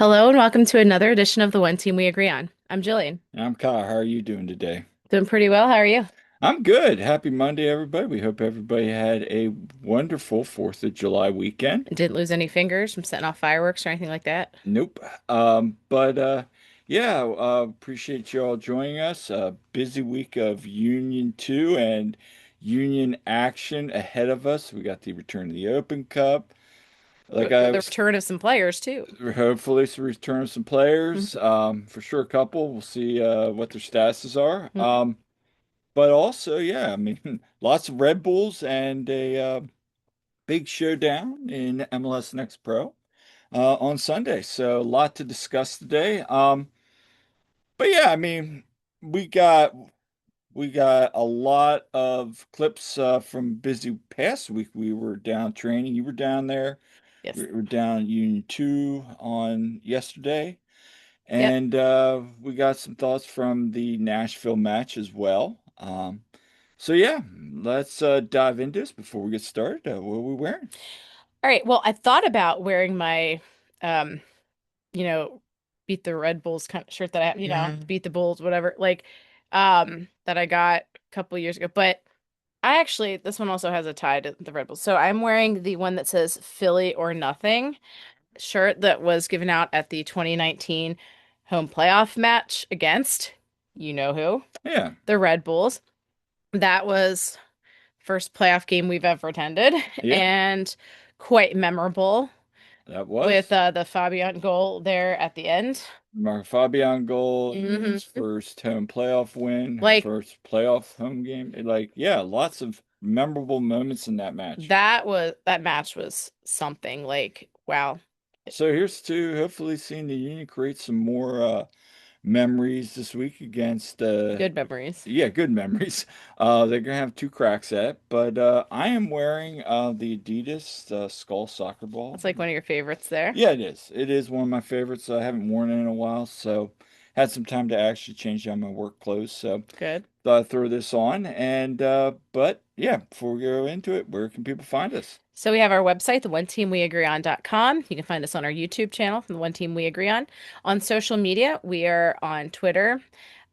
Hello and welcome to another edition of the One Team We Agree On. I'm Jillian. I'm Kyle. How are you doing today? Doing pretty well. How are you? I'm good. Happy Monday, everybody. We hope everybody had a wonderful 4th of July weekend. Didn't lose any fingers from setting off fireworks or anything like that. Nope. But yeah, appreciate you all joining us. Busy week of Union 2 and Union action ahead of us. We got the return of the Open Cup. Like I The was return of some players too. hopefully some return of some players. For sure a couple. We'll see what their statuses are. Mhm. But also, yeah, I mean, lots of Red Bulls and a big showdown in MLS Next Pro on Sunday. So a lot to discuss today. But yeah, I mean, we got we got a lot of clips from busy past week. We were down training. You were down there. Yes. We were down Union 2 on yesterday. Yep. And we got some thoughts from the Nashville match as well. So yeah, let's dive into this before we get started. What are we wearing? All right. Well, I thought about wearing my um, you know, beat the Red Bulls kind of shirt that I have, beat the Bulls, whatever, that I got a couple years ago. But I actually this one also has a tie to the Red Bulls. So I'm wearing the one that says Philly or Nothing shirt that was given out at the 2019 home playoff match against you know who, Yeah, the Red Bulls. That was first playoff game we've ever attended yeah, and quite memorable that with was the Fabian goal there at the end. Mark Fabian goal, his hmm first home playoff win, Like first playoff home game. Like, yeah, lots of memorable moments in that match. that match was something like wow. So here's to hopefully seeing the Union create some more memories this week against Good memories. yeah, good memories. They're gonna have two cracks at it, but I am wearing the Adidas Skull soccer ball. That's like one of your favorites there. Yeah, it is. It is one of my favorites. I haven't worn it in a while, so had some time to actually change out my work clothes. So Good. thought I'd throw this on. And but yeah, before we go into it, where can people find us? So we have our website, the one team we agree on.com. You can find us on our YouTube channel from the One Team We Agree On. On social media, we are on Twitter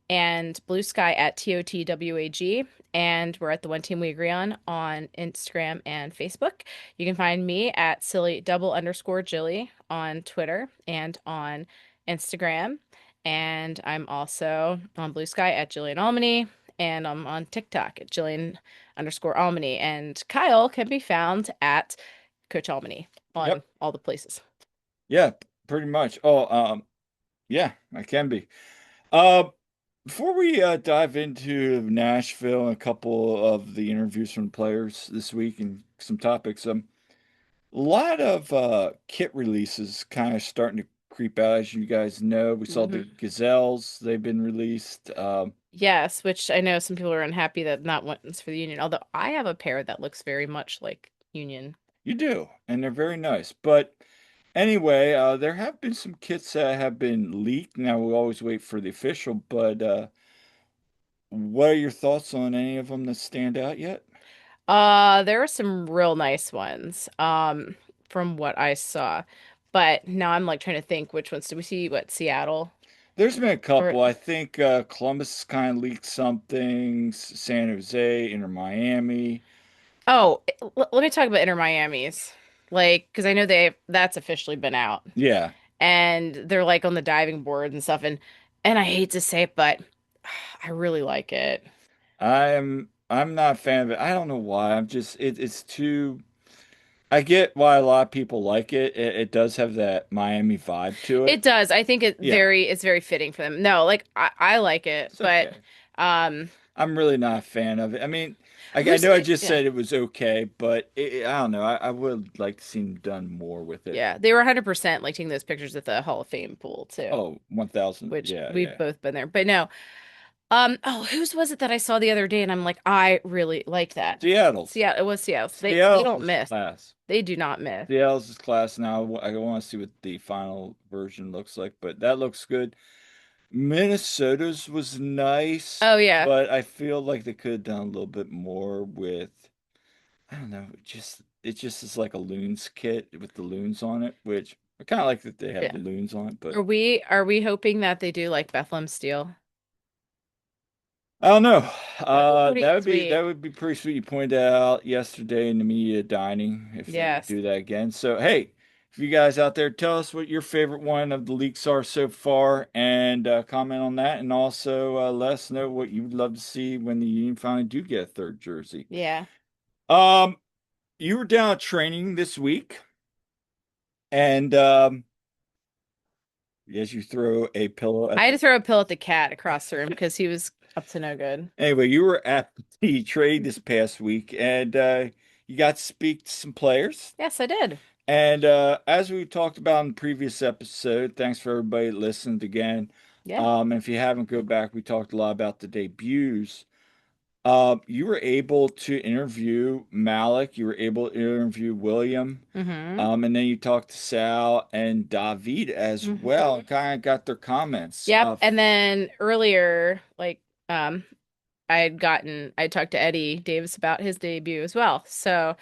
and Blue Sky at TOTWAG. And we're at the One Team We Agree on Instagram and Facebook. You can find me at silly double underscore Jilly on Twitter and on Instagram. And I'm also on Blue Sky at Jillian Almany. And I'm on TikTok at Jillian underscore Almany. And Kyle can be found at Coach Almany on Yep. all the places. Yeah, pretty much. Oh, yeah, I can be. Uh, Before we dive into Nashville and a couple of the interviews from players this week and some topics, a lot of kit releases kind of starting to creep out, as you guys know. We saw the hmm Gazelles, they've been released. Yes, which I know some people are unhappy that not one's for the Union. Although I have a pair that looks very much like Union. You do, and they're very nice. But anyway, there have been some kits that have been leaked. Now we always wait for the official, but what are your thoughts on any of them that stand out yet? There are some real nice ones, from what I saw. But now I'm like trying to think which ones did we see? What, Seattle? There's been a Or couple. I think Columbus kind of leaked some things, San Jose, Inter Miami. oh, let me talk about Inter Miami's. Like, because I know that's officially been out. Yeah, And they're like on the diving board and stuff, and I hate to say it, but I really like it. I'm not a fan of it. I don't know why. It's too. I get why a lot of people like it. It does have that Miami vibe to It it. does. I think Yeah, it's very fitting for them. No, like I like it, it's but okay. um I'm really not a fan of it. I mean, I who's know I just yeah. said it was okay, but I don't know. I would like to see them done more with it. Yeah, they were 100% like taking those pictures at the Hall of Fame pool too, Oh, 1000. which Yeah, we've yeah. both been there. But no. Oh, whose was it that I saw the other day and I'm like, I really like that. Seattle's. Seattle, it was Seattle. They Seattle's don't is miss. class. They do not miss. Seattle's is class now. I want to see what the final version looks like, but that looks good. Minnesota's was nice, Oh yeah. but I feel like they could have done a little bit more with, I don't know, it just is like a loons kit with the loons on it, which I kind of like that they have Yeah. balloons on it, but Are we hoping that they do like Bethlehem Steel? I don't know. That would be pretty That sweet. would be pretty sweet. You pointed out yesterday in the media dining if they would Yes. do that again. So hey, if you guys out there, tell us what your favorite one of the leaks are so far, and comment on that, and also let us know what you would love to see when the Union finally do get a third jersey. Yeah. Um, you were down at training this week, and yes, you throw a pillow I at had the. to throw a pill at the cat across the room because he was up to no good. Anyway, you were at the trade this past week, and you got to speak to some players. Yes, I did. And as we talked about in the previous episode, thanks for everybody that listened again. Yeah. If you haven't, go back. We talked a lot about the debuts. You were able to interview Malik. You were able to interview William. Mm-hmm. And then you talked to Sal and David as well, Mm-hmm. and kind of got their comments. Yep. And then earlier, like, um, I talked to Eddie Davis about his debut as well. So,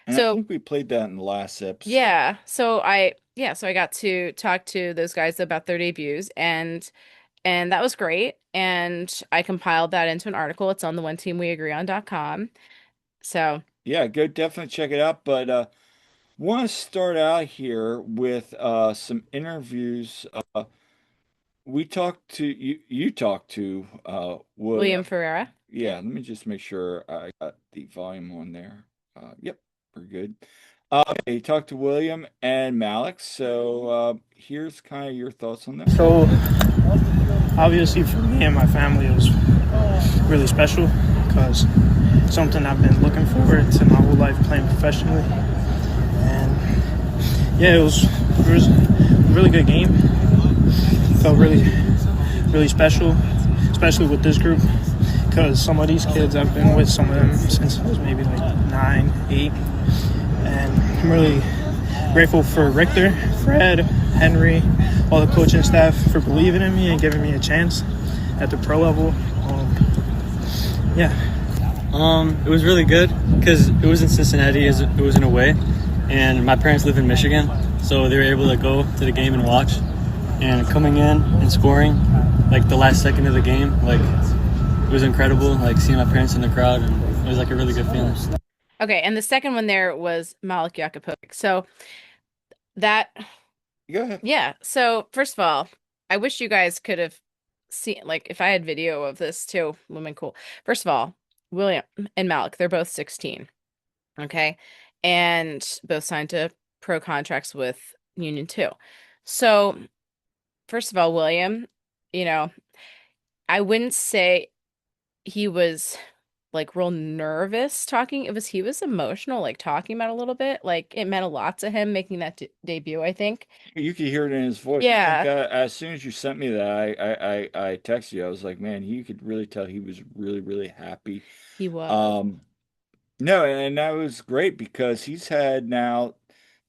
And I so think we played that in the last episode. so I got to talk to those guys about their debuts and that was great. And I compiled that into an article. It's on the oneteamweagreeon.com. So, Yeah, go definitely check it out. But want to start out here with some interviews. We talked to you. You talked to William William. Ferreira. Yeah, Yeah. let me just make sure I got the volume on there. Yep, we're good. You talked to William and Malik. So here's kind of your thoughts on that. So obviously for me and my family it was really special because something I've been looking forward to my whole life playing professionally. And yeah, it was a really good game. Felt really special, especially with this group because some of these kids I've been with some of them since I was maybe like 9, 8, and I'm really grateful for Richter, Fred, Henry, all the coaching staff for believing in me and giving me a chance at the pro level. Yeah. It was really good because it was in Cincinnati, it was in away, and my parents live in Michigan, so they were able to go to the game and watch. And coming in and scoring, like the last second of the game, like it was incredible. Like seeing my parents in the crowd, and it was like a really good feeling. Okay, and the second one there was Malik Jakupovic. So that Go ahead. yeah. So first of all, I wish you guys could have seen like if I had video of this too, women cool. First of all, William and Malik, they're both 16. Okay. And both signed to pro contracts with Union 2. So first of all, William, you know, I wouldn't say he was like real nervous talking. He was emotional, like talking about it a little bit. Like it meant a lot to him making that debut, I think. You could hear it in his voice. I think Yeah, as soon as you sent me that, I texted you. I was like, man, you could really tell he was really, really happy. he was. Um, no, and that was great because he's had now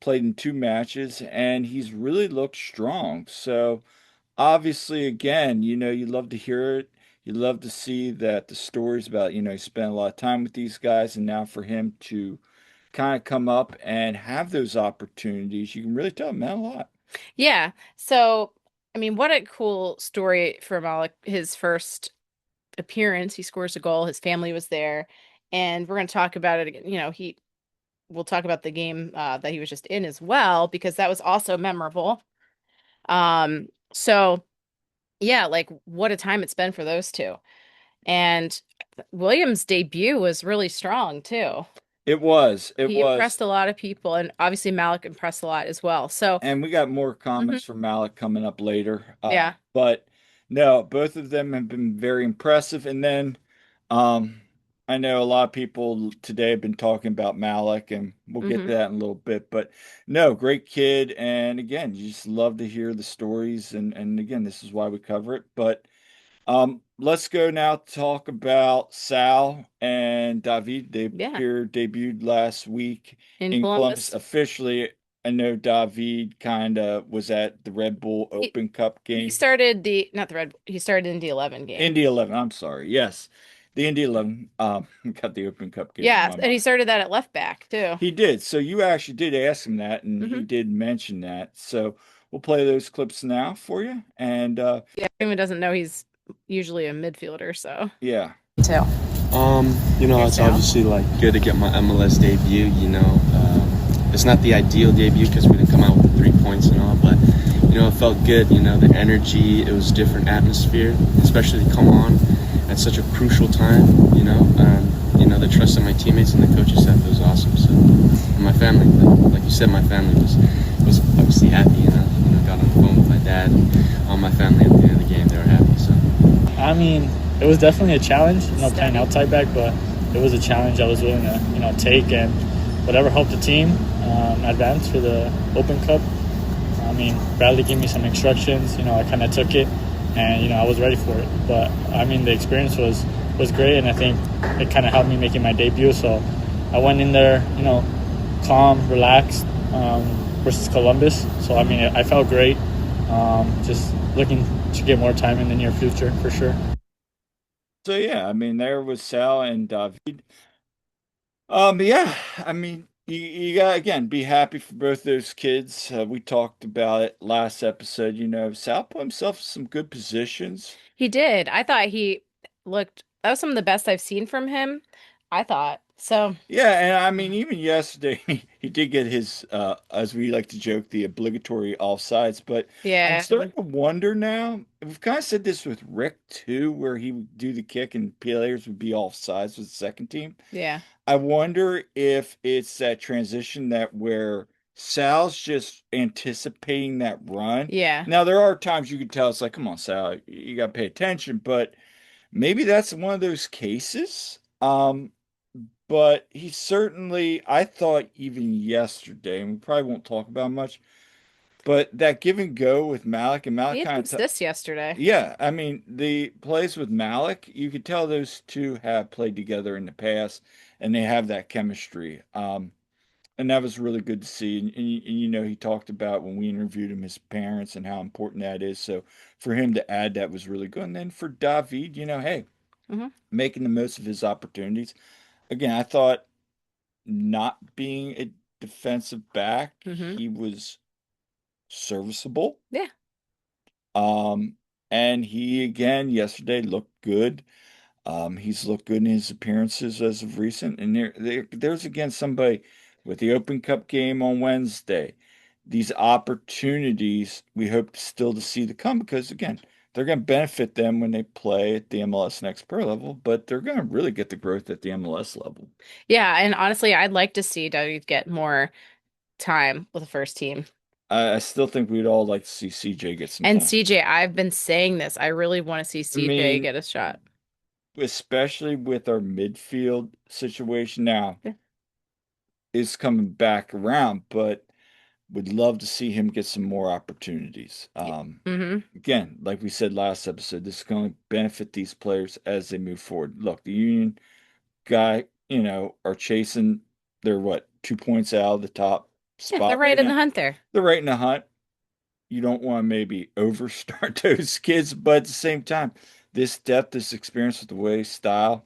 played in 2 matches and he's really looked strong. So obviously, again, you love to hear it. You love to see that the stories about, he spent a lot of time with these guys, and now for him to kind of come up and have those opportunities, you can really tell him meant a lot. Yeah. So, I mean, what a cool story for Malik. His first appearance, he scores a goal. His family was there, and we're going to talk about it again. We'll talk about the game that he was just in as well because that was also memorable. So yeah, like what a time it's been for those two. And Williams' debut was really strong too. It He was. impressed a lot of people, and obviously Malik impressed a lot as well. So, And we got more mhm, comments from Malik coming up later. yeah. But no, both of them have been very impressive. And then um, I know a lot of people today have been talking about Malik, and we'll get Hmm. to that in a little bit. But no, great kid. And again, you just love to hear the stories. And again, this is why we cover it. But let's go now talk about Sal and David. They Yeah. debuted last week In in Columbus Columbus. officially. I know David kind of was at the Red Bull He Open Cup he game. started the not the red he started in the 11 game. Indy 11, I'm sorry. Yes. the Indy 11 got the Open Cup game in Yeah, my and he mind. started that at left back too. He did. So you actually did ask him that, and he Hmm. did mention that. So we'll play those clips now for you. And Yeah, anyone doesn't know he's usually a midfielder, so. yeah, Too. Here's It's Sal. obviously like good to get my MLS debut. It's not the ideal debut because we didn't come out with the 3 points and all, but it felt good. The energy, it was a different atmosphere, especially to come on at such a crucial time. The trust of my teammates and the coaching staff was awesome. So, and my family, like you said, my family was obviously happy. Got on the phone with my dad and all my family at the end of the game. They were happy. So. I mean, it was definitely a challenge, playing outside back, but it was a challenge I was willing to, take, and whatever helped the team advance for the Open Cup. I mean, Bradley gave me some instructions, I kind of took it, and, I was ready for it. But, I mean, the experience was great, and I think it kind of helped me making my debut. So I went in there, calm, relaxed, versus Columbus. So, I mean, I felt great. Just looking to get more time in the near future, for sure. so yeah, I mean, there was Sal and David. Yeah, I mean, you got again be happy for both those kids. We talked about it last episode. Sal put himself in some good positions. He did. I thought he looked, that was some of the best I've seen from him. I thought. So, Yeah, and I mean, even yesterday, he did get his, as we like to joke, the obligatory offsides. But I'm yeah. starting to wonder now. We've kind of said this with Rick too, where he would do the kick and players would be offsides with the second team. Yeah. I wonder if it's that transition that where Sal's just anticipating that run. Yeah. Now, there are times you can tell it's like, come on, Sal, you got to pay attention, but maybe that's one of those cases. But he certainly, I thought even yesterday, and we probably won't talk about much, but that give and go with Malik and He Malik had kind some of, assists yesterday. yeah, I mean, the plays with Malik, you could tell those two have played together in the past and they have that chemistry. And that was really good to see. And he talked about when we interviewed him, his parents and how important that is. So for him to add that was really good. And then for David, hey, Hmm. making the most of his opportunities. Again, I thought not being a defensive back, Hmm. he was serviceable. Yeah. Um, and he again yesterday looked good. He's looked good in his appearances as of recent. And there's again somebody with the Open Cup game on Wednesday. These opportunities we hope still to see to come because again, they're going to benefit them when they play at the MLS Next Pro level, but they're going to really get the growth at the MLS level. Yeah. And honestly, I'd like to see Doug get more time with the first team. I still think we'd all like to see CJ get some And time. CJ, I've been saying this. I really want to see I CJ mean, get a shot. especially with our midfield situation now, Yeah. is coming back around, but would love to see him get some more opportunities. Mm-hmm. Again, like we said last episode, this is going to benefit these players as they move forward. Look, the Union guy, are chasing, they're what, 2 points out of the top Yeah, they're spot right right in the now. hunt there. They're right in the hunt. You don't want to maybe overstart those kids, but at the same time, this depth, this experience with the way style,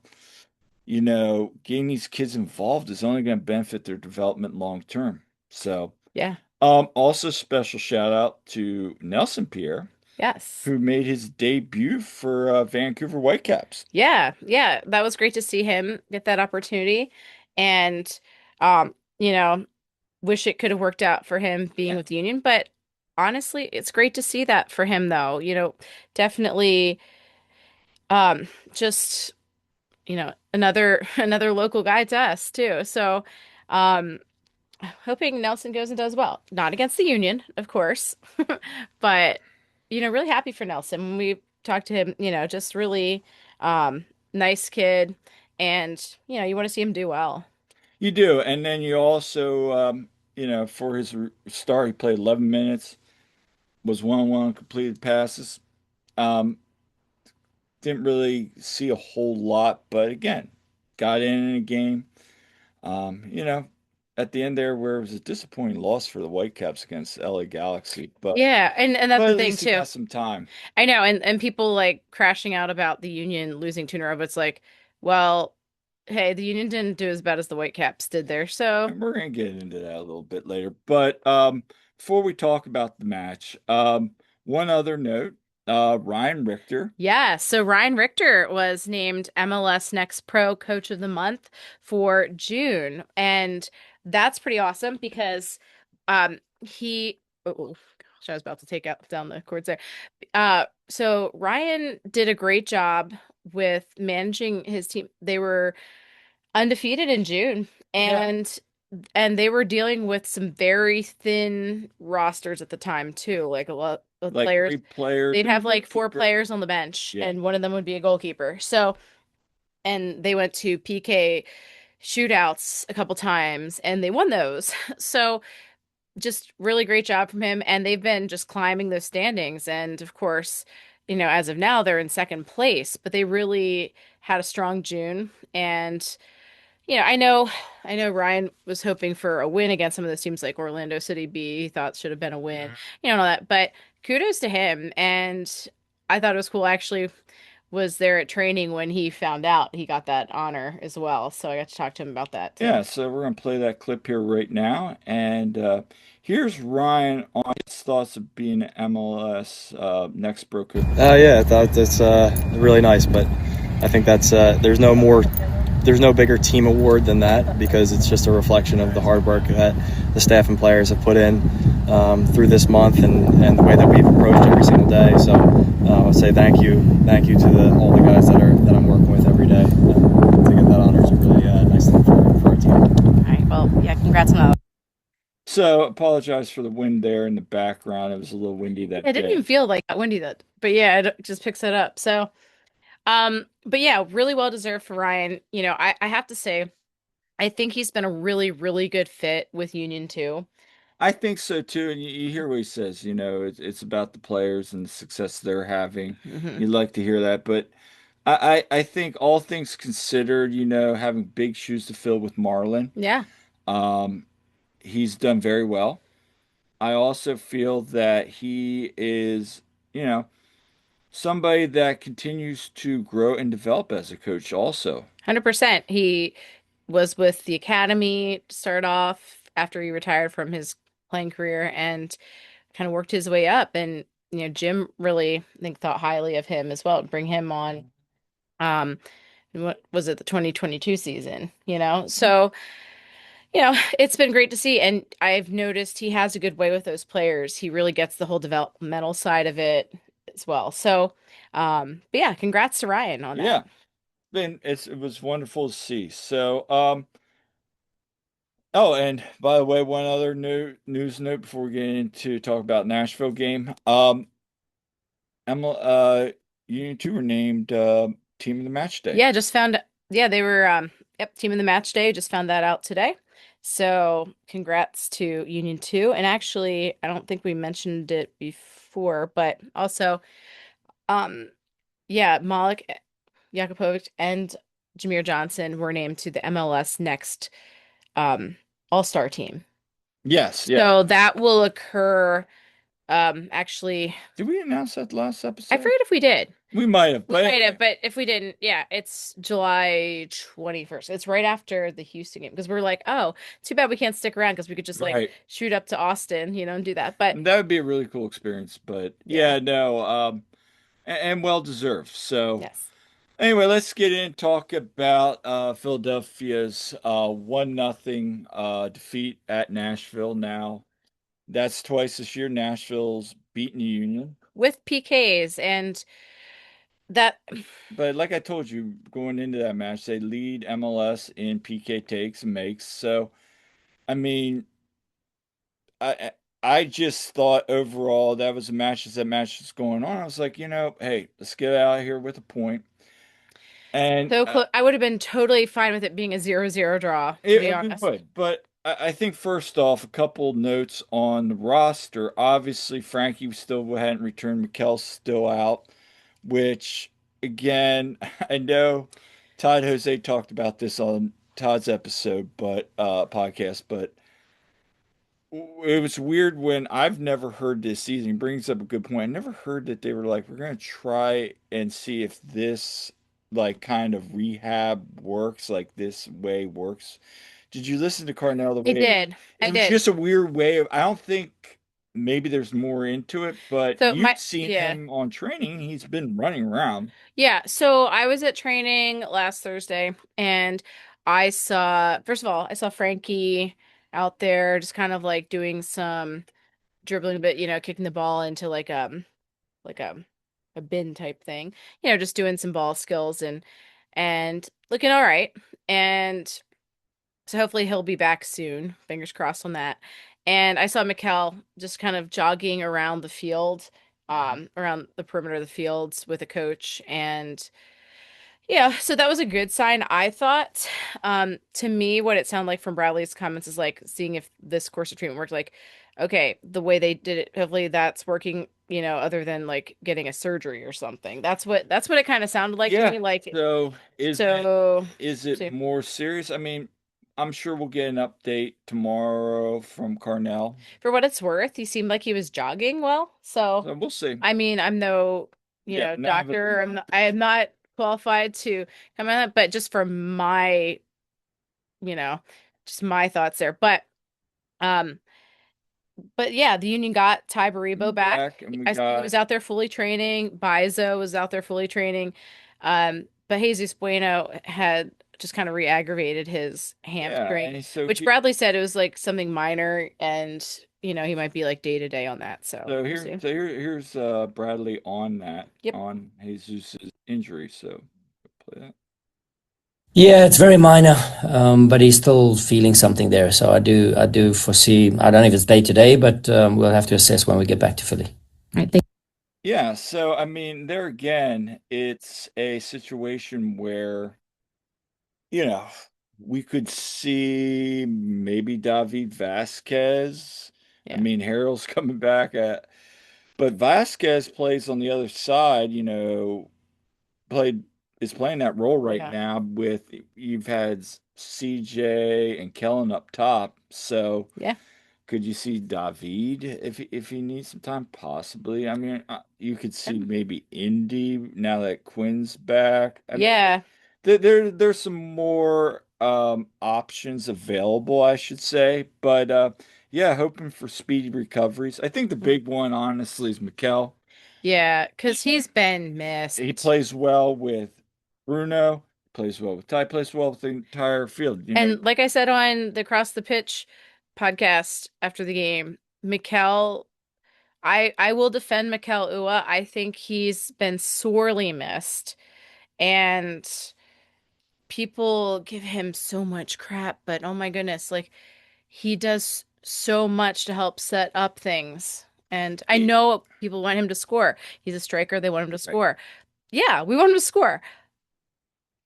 getting these kids involved is only going to benefit their development long term. So, Yeah. also special shout out to Nelson Pierre, Yes. who made his debut for Vancouver Whitecaps. Yeah. Yeah. That was great to see him get that opportunity. And um, you know, wish it could have worked out for him being Yeah, with Union, but honestly, it's great to see that for him though. Definitely just, another local guy to us too. So, um hoping Nelson goes and does well. Not against the Union, of course, but really happy for Nelson. When we talked to him, just really um nice kid, and you want to see him do well. you do. And then you also, for his start, he played 11 minutes, was 1-on-1 completed passes. Um, didn't really see a whole lot, but again, got in a game. Um, you know, at the end there, where it was a disappointing loss for the Whitecaps against LA Galaxy, but Yeah, and that's but the at thing least he too. got some time. I know, and people like crashing out about the Union losing two in a row, but it's like, Well, hey, the Union didn't do as bad as the Whitecaps did there. So, And we're gonna get into that a little bit later. But before we talk about the match, one other note, Ryan Richter. yeah. So Ryan Richter was named MLS Next Pro Coach of the Month for June. And that's pretty awesome because he gosh, I was about to take out down the cords there. So Ryan did a great job with managing his team. They were undefeated in June, Yeah. and they were dealing with some very thin rosters at the time too. Like a lot of Like players, three players they'd and a have like four goalkeeper. players on the bench, Yeah. and one of them would be a goalkeeper. So, and they went to PK shootouts a couple times, and they won those. So, just really great job from him, and they've been just climbing those standings. And of course, as of now, they're in second place, but they really had a strong June. And I know Ryan was hoping for a win against some of those teams like Orlando City B, he thought should have been a win, and all that. But kudos to him. And I thought it was cool. I actually was there at training when he found out he got that honor as well. So I got to talk to him about that too. Yeah, so we're gonna play that clip here right now, and here's Ryan on his thoughts of being an MLS next pro coach. Yeah, that's really nice, but I think that's there's no bigger team award than that because it's just a reflection of the hard work that the staff and players have put in through this month and the way that we've approached every single day. So I'll say thank you to all the guys that I'm working with every day. To get that honor is a really nice thing for our team. All right. Well, yeah, congrats on that. So apologize for the wind there in the background. It was a little windy that It didn't day. even feel like that windy that, but yeah, it just picks it up. So, but yeah, really well deserved for Ryan. I have to say, I think he's been a really, really good fit with Union too. I think so too, and you hear what he says. It's about the players and the success they're having. Hmm. You'd like to hear that, but I think all things considered, having big shoes to fill with Marlon, Yeah, um, he's done very well. I also feel that he is, you know, somebody that continues to grow and develop as a coach also. 100%. He was with the academy to start off after he retired from his playing career and kind of worked his way up. And Jim really, I think, thought highly of him as well to bring him on. What was it, the 2022 season? So it's been great to see, and I've noticed he has a good way with those players. He really gets the whole developmental side of it as well. So, but yeah, congrats to Ryan on that. Yeah, it was wonderful to see. So, oh, and by the way, one other news note before we get into talk about Nashville game. Emma, you two were named team of the match day. Yeah, yeah, they were yep, team of the match day, just found that out today. So, congrats to Union 2. And actually, I don't think we mentioned it before, but also um yeah, Malik Jakupovic and Jameer Johnson were named to the MLS Next um All-Star team. Yes, yeah. So that will occur actually Did we announce that last I episode? forget if we did. We might have, We but might have, but if we didn't, yeah, it's July 21st. It's right after the Houston game because we're like, oh, too bad we can't stick around because we could just like right. shoot up to Austin, and do that. But That would be a really cool experience. But yeah, yeah, no, and well deserved. So yes. anyway, let's get in and talk about Philadelphia's 1-0 defeat at Nashville. Now that's twice this year. Nashville's beaten the Union. With PKs and that But like I told you, going into that match, they lead MLS in PK takes and makes. So I mean, I just thought overall that was a match as that match was going on. I was like, hey, let's get out of here with a point. And so close. I would have been totally fine with it being a 0-0 draw, to be we honest. would. But I think first off, a couple notes on the roster. Obviously, Frankie still hadn't returned. Mikel's still out, which again, I know Todd Jose talked about this on Todd's episode, but podcast, but it was weird when I've never heard this season. He brings up a good point. I never heard that they were like, we're going to try and see if this like kind of rehab works, like this way works. Did you listen to Carnell the I way did. I it was did. just a weird way of, I don't think maybe there's more into it, but So you've my seen yeah. him on training. He's been running around. Yeah, so I was at training last Thursday and I saw, first of all, I saw Frankie out there just kind of like doing some dribbling a bit, kicking the ball into like a bin type thing. Just doing some ball skills and looking all right. And so hopefully he'll be back soon. Fingers crossed on that. And I saw Mikkel just kind of jogging around the field, around the perimeter of the fields with a coach. And yeah, so that was a good sign, I thought. To me, what it sounded like from Bradley's comments is like seeing if this course of treatment worked. Like, okay, the way they did it, hopefully that's working, other than like getting a surgery or something. That's what it kind of sounded like to Yeah. me. Like, So so is we'll it see. more serious? I mean, I'm sure we'll get an update tomorrow from Carnell. For what it's worth, he seemed like he was jogging well. So, So we'll see. I mean, I'm no, Yeah, no, but doctor. I am not qualified to comment on that, but just for my, you know, just my thoughts there. Um, but yeah, the Union got Ty Baribo back. back and we He got was out there fully training. Bizo was out there fully training. But Jesus Bueno had just kind of re-aggravated his yeah, hamstring, and so which Bradley said it was like something minor, and he might be like day to day on that. So we'll see. here's Bradley on that Yep. on Jesus's injury. So play that. Yeah, it's very minor, but he's still feeling something there. So I do foresee. I don't know if it's day to day, but we'll have to assess when we get back to Philly. Yeah, so I mean, there again, it's a situation where, you know, we could see maybe David Vasquez. I Yeah. mean, Harrell's coming back but Vasquez plays on the other side, played is playing that role right Yeah. now with you've had CJ and Kellen up top. So Yeah. could you see David if he needs some time? Possibly. I mean, you could see maybe Indy now that Quinn's back. I mean, Yeah. there's some more options available, I should say. But yeah, hoping for speedy recoveries. I think the big one, honestly, is Mikel. Yeah. Because he's been He missed. plays well with Bruno, plays well with Ty, plays well with the entire field. And like I said on the Cross the Pitch podcast after the game, Mikel, I will defend Mikel Ua. I think he's been sorely missed. And people give him so much crap, but oh my goodness, like he does so much to help set up things. And I know people want him to score. He's a striker, they want him to score. Yeah, we want him to score.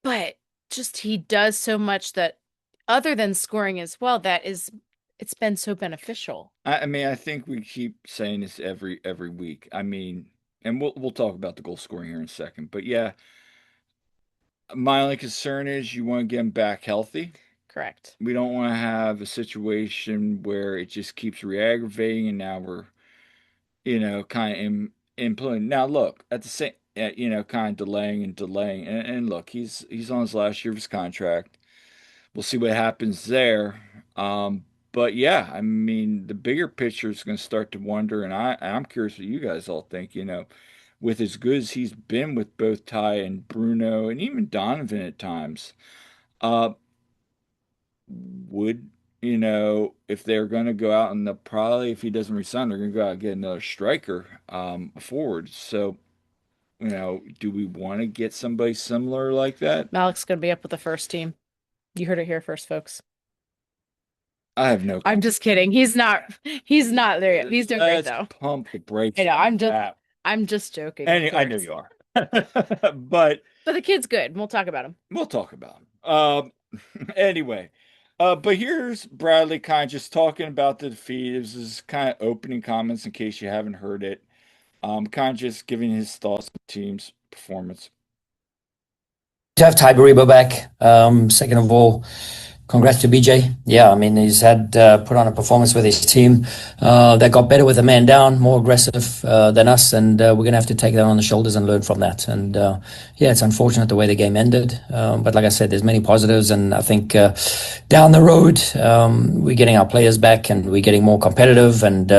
But just he does so much that other than scoring as well, it's been so beneficial. I mean, I think we keep saying this every week. I mean, and we'll talk about the goal scoring here in a second. But yeah, my only concern is you want to get him back healthy. Correct. We don't want to have a situation where it just keeps re-aggravating, and now we're, kind of in Now, look, at the same, kind of delaying and delaying, and look, he's on his last year of his contract. We'll see what happens there. But yeah, I mean, the bigger picture is going to start to wonder, and I'm curious what you guys all think. With as good as he's been with both Ty and Bruno, and even Donovan at times, uh, would if they're going to go out and probably if he doesn't resign, they're going to go out and get another striker, forward. So, do we want to get somebody similar like that? Malik's gonna be up with the first team. You heard it here first, folks. I have no. I'm just kidding. He's not there yet. He's doing great Let's though. pump the brakes. I know, on that. I'm just joking. And I know you are. But the kid's good. We'll talk about him. we'll talk about him. Anyway, but here's Bradley kind of just talking about the defeat. This is kind of opening comments in case you haven't heard it. Kind of just giving his thoughts on the team's performance. To have Ty Baribo back. Second of all, Congrats to BJ. Yeah, I mean, he's had put on a performance with his team that got better with a man down, more aggressive than us, and we're going to have to take that on the shoulders and learn from that. And yeah, it's unfortunate the way the game ended, but like I said, there's many positives, and I think down the road we're getting our players back, and we're getting more competitive, and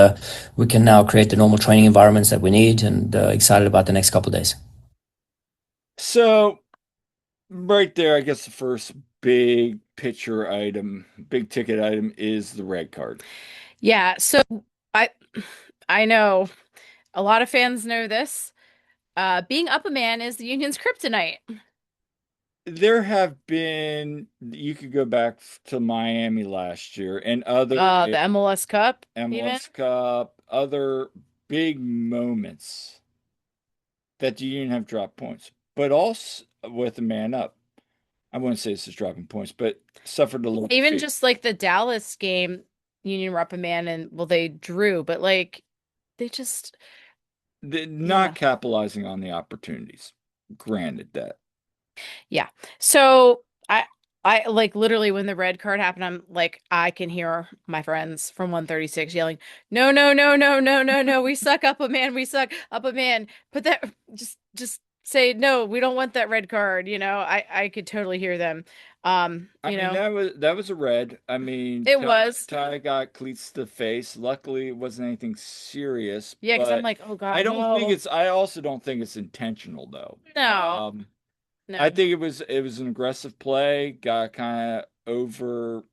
we can now create the normal training environments that we need, and excited about the next couple of days. So right there, I guess the first big picture item, big ticket item is the red card. Yeah, so I I know a lot of fans know this. Being up a man is the Union's kryptonite. There have been, you could go back to Miami last year and other The MLS Cup, even. MLS Cup, other big moments that the Union have dropped points, but also with a man up. I wouldn't say this is dropping points, but suffered a little Even defeat. just like the Dallas game, Union were up a man and well, they drew, but like they just Not yeah. capitalizing on the opportunities. Granted that. Yeah. So I like literally when the red card happened, I'm like I can hear my friends from 136 yelling, "No, no, no, no, no, no, no. We suck up a man. We suck up a man. Put that just say no, we don't want that red card, you know. I could totally hear them. I You mean, know, that was a red. I mean, it was. Ty got cleats to the face. Luckily, it wasn't anything serious, Yeah, because I'm but like, "Oh God, no. I also don't think it's intentional though. No. I No. think it was an aggressive play, got kind of over,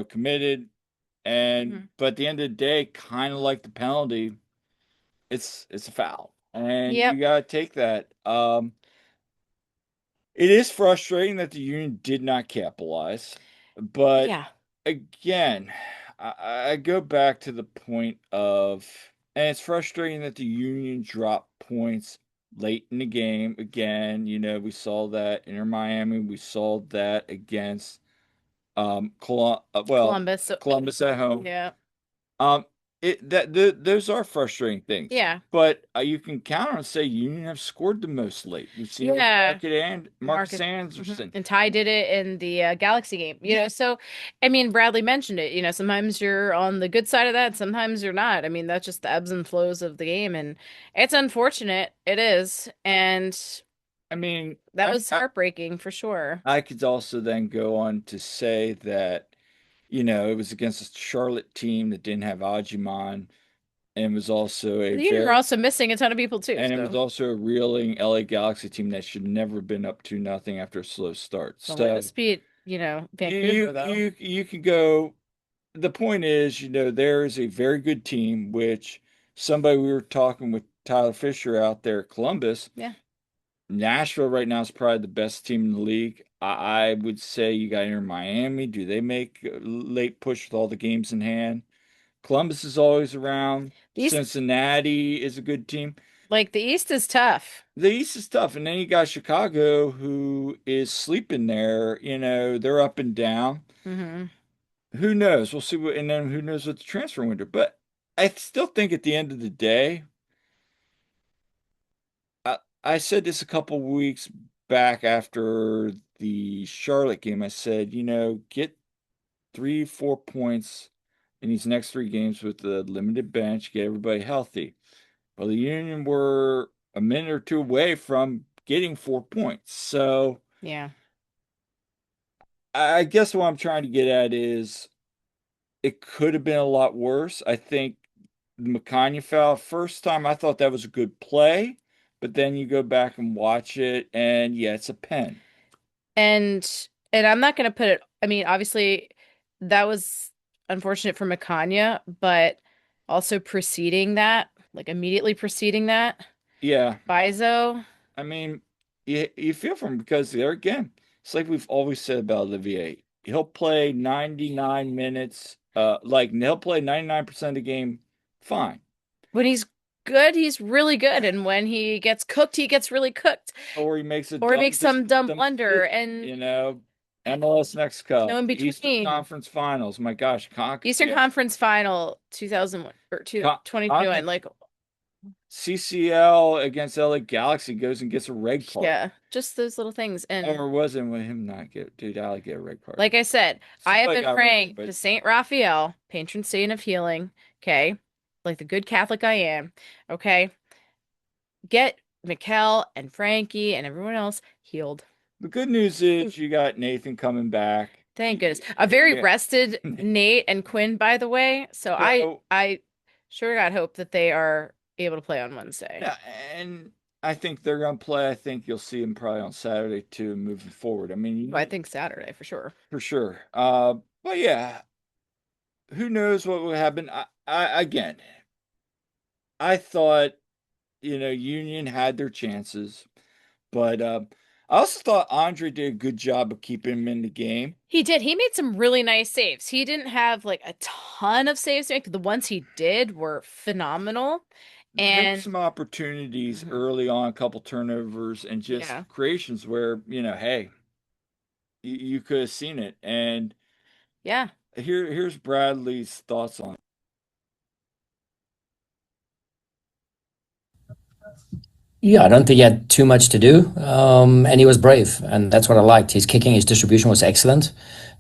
committed, Hmm. but at the end of the day, kind of like the penalty, it's a foul, and you Yep. gotta take that. It is frustrating that the Union did not capitalize, but Yeah. again, I go back to the point of, and it's frustrating that the Union dropped points late in the game. Again, we saw that in Miami. We saw that against Columbus. So, Columbus at home. yeah. Um, those are frustrating things, Yeah. but you can count on say Union have scored the most late. We've seen it with Yeah. Marcus Mhm. Anderson. And Ty did it in the Galaxy game, you know. So, I mean, Bradley mentioned it. You know, sometimes you're on the good side of that, sometimes you're not. I mean, that's just the ebbs and flows of the game, and it's unfortunate. It is, and I mean, that was heartbreaking for sure. I could also then go on to say that, it was against a Charlotte team that didn't have Ajiman, and was also The Union were also missing a ton of people too. it was So, also a reeling LA Galaxy team that should never have been up 2-0 after a slow start. it's only So to beat, you Vancouver though. you can go. The point is, there is a very good team, which somebody we were talking with Tyler Fisher out there at Columbus. Yeah. Nashville right now is probably the best team in the league. I would say you got Inter Miami. Do they make a late push with all the games in hand? Columbus is always around. These Cincinnati is a good team. like the East is tough. The East is tough, and then you got Chicago, who is sleeping there. They're up and down. Hmm. Who knows? We'll see and then who knows what the transfer window. But I still think at the end of the day, I said this a couple weeks back after the Charlotte game. I said, get 3, 4 points in these next 3 games with the limited bench, get everybody healthy. Well, the Union were a minute or two away from getting 4 points. So Yeah. I guess what I'm trying to get at is it could have been a lot worse. I think the McConaughey foul, first time I thought that was a good play, but then you go back and watch it, and yeah, it's a pen. And I'm not going to put it, I mean, obviously that was unfortunate for Makanya, but also preceding that, like immediately preceding that, Yeah, Bizo. I mean, you feel for him because there again, it's like we've always said about Olivier. He'll play 99 minutes, he'll play 99% of the game fine. When he's good, he's really good. And when he gets cooked, he gets really cooked. Or he makes Or he makes some dumb blunder MLS Next Cup, no in Eastern between. Conference Finals. My gosh, Eastern Conference Final 2000 or 2021. Like CCL against LA Galaxy goes and gets a red card. Yeah, just those little things. And Or wasn't with him not get, did Ali get a red card? like I said, I have Somebody been got red, praying but to Saint Raphael, patron saint of healing, okay? Like the good Catholic I am, okay? Get Mikkel and Frankie and everyone else healed. the good news is you got Nathan coming back. Thank goodness. A very Yeah. rested Nate and Quinn, by the way. So I sure got hope that they are able to play on Wednesday. Yeah, and I think they're going to play. I think you'll see them probably on Saturday too, moving forward. I mean, Well, I think Saturday for sure. for sure. But yeah, who knows what will happen? Again, I thought Union had their chances, but I also thought Andre did a good job of keeping him in the game. He did. He made some really nice saves. He didn't have like a ton of saves to make. The ones he did were phenomenal. There were And some opportunities Mhm. early on, a couple turnovers, and just Yeah. creations where hey, you could have seen it. And Yeah. here's Bradley's thoughts on it. Yeah, I don't think he had too much to do, and he was brave, and that's what I liked. His kicking, his distribution was excellent.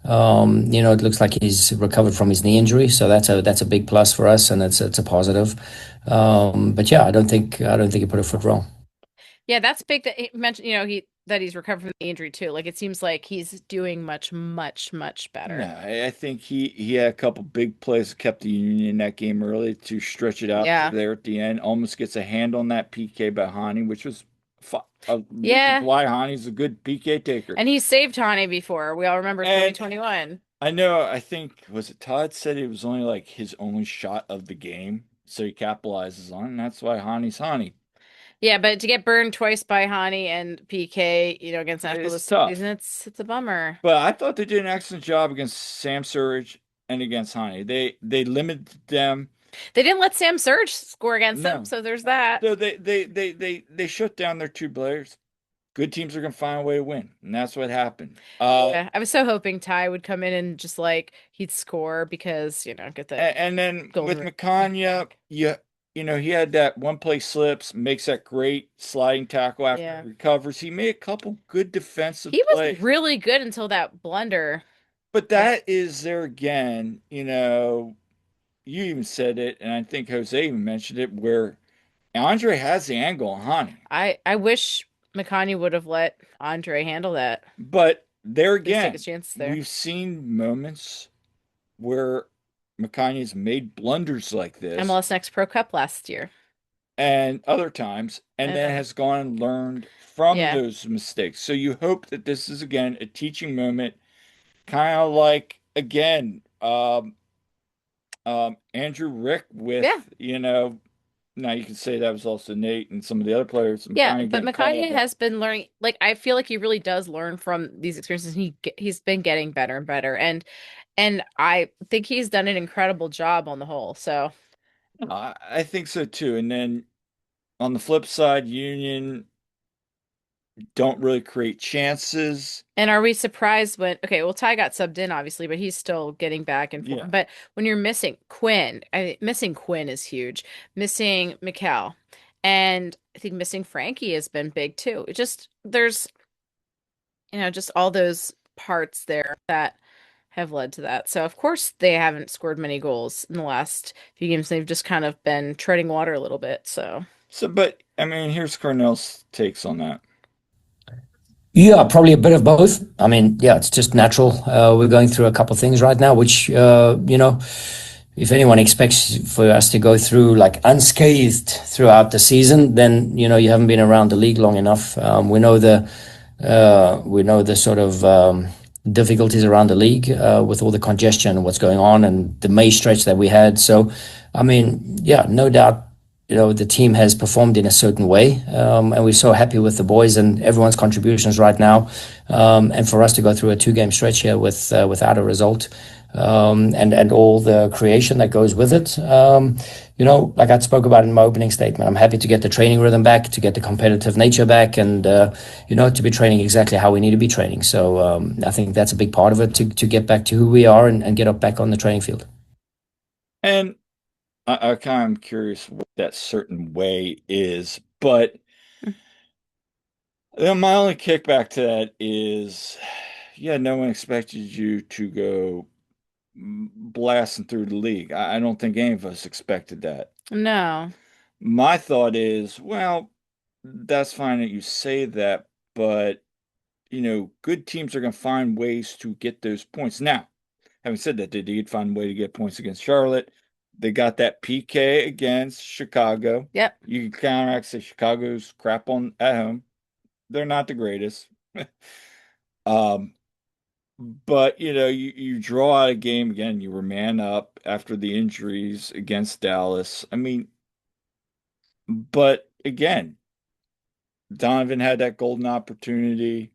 It looks like he's recovered from his knee injury, so that's a big plus for us, and it's a positive. But yeah, I don't think he put a foot wrong. Yeah, that's big that he mentioned, that he's recovered from the injury too. Like it seems like he's doing much, much, much better. No, I think he had a couple big plays that kept the Union in that game early to stretch it out Yeah. there at the end. Almost gets a hand on that PK by Hani, which was Yeah. why Hani's a good PK taker. And he saved Tani before. We all remember And 2021. I think, was it Todd said it was only like his only shot of the game, so he capitalizes on it, and that's why Hani's Hani. Yeah, but to get burned twice by Hani and PK, against Nashville It's this tough. season, it's a bummer. But I thought they did an excellent job against Sam Surridge and against Hani. They limited them. They didn't let Sam Surge score against No. them, so there's that. So they shut down their two players. Good teams are gonna find a way to win, and that's what happened. Yeah, I was so hoping Ty would come in and just like he'd score because get the and then golden with ring. Makanya, he had that one play slips, makes that great sliding tackle after Yeah. he recovers. He made a couple good defensive He was plays. really good until that blunder. But that is there again, you even said it, and I think Jose even mentioned it, where Andre has the angle on Hani. I wish McConaughey would have let Andre handle that. But there At least take again, his chances there. we've seen moments where McConaughey's made blunders like this, MLS Next Pro Cup last year. and other times, and then Yeah. has gone and learned from Yeah. those mistakes. So you hope that this is again a teaching moment, kind of like again, Andrew Rick with now you can say that was also Nate and some of the other players. Yeah, McConaughey but getting caught McConaughey up. has been learning. Like I feel like he really does learn from these experiences. He's been getting better and better, and I think he's done an incredible job on the whole. So I think so too. And then on the flip side, Union don't really create chances. And are we surprised when, okay, well, Ty got subbed in, obviously, but he's still getting back and forth. Yeah. But when you're missing Quinn, missing Quinn is huge. Missing Mikkel. And I think missing Frankie has been big too. There's, just all those parts there that have led to that. So, of course, they haven't scored many goals in the last few games. They've just kind of been treading water a little bit. So, But I mean, here's Cornell's takes on that. Yeah, probably a bit of both. I mean, yeah, it's just natural. We're going through a couple of things right now, which, if anyone expects for us to go through like unscathed throughout the season, then, you haven't been around the league long enough. We know the sort of difficulties around the league with all the congestion and what's going on and the May stretch that we had. So, I mean, yeah, no doubt, the team has performed in a certain way, and we're so happy with the boys and everyone's contributions right now. And for us to go through a 2-game stretch here without a result, and all the creation that goes with it, like I spoke about in my opening statement, I'm happy to get the training rhythm back, to get the competitive nature back, and to be training exactly how we need to be training. So I think that's a big part of it, to get back to who we are and get up back on the training field. And I kind of curious what that certain way is, but my only kickback to that is, yeah, no one expected you to go blasting through the league. I don't think any of us expected that. No. My thought is, well, that's fine that you say that, but good teams are going to find ways to get those points. Now, having said that, they did find a way to get points against Charlotte. They got that PK against Chicago. Yep. You can counteract say Chicago's crap on at home. They're not the greatest. Um, but you draw out a game again, you were man up after the injuries against Dallas. I mean, but again, Donovan had that golden opportunity.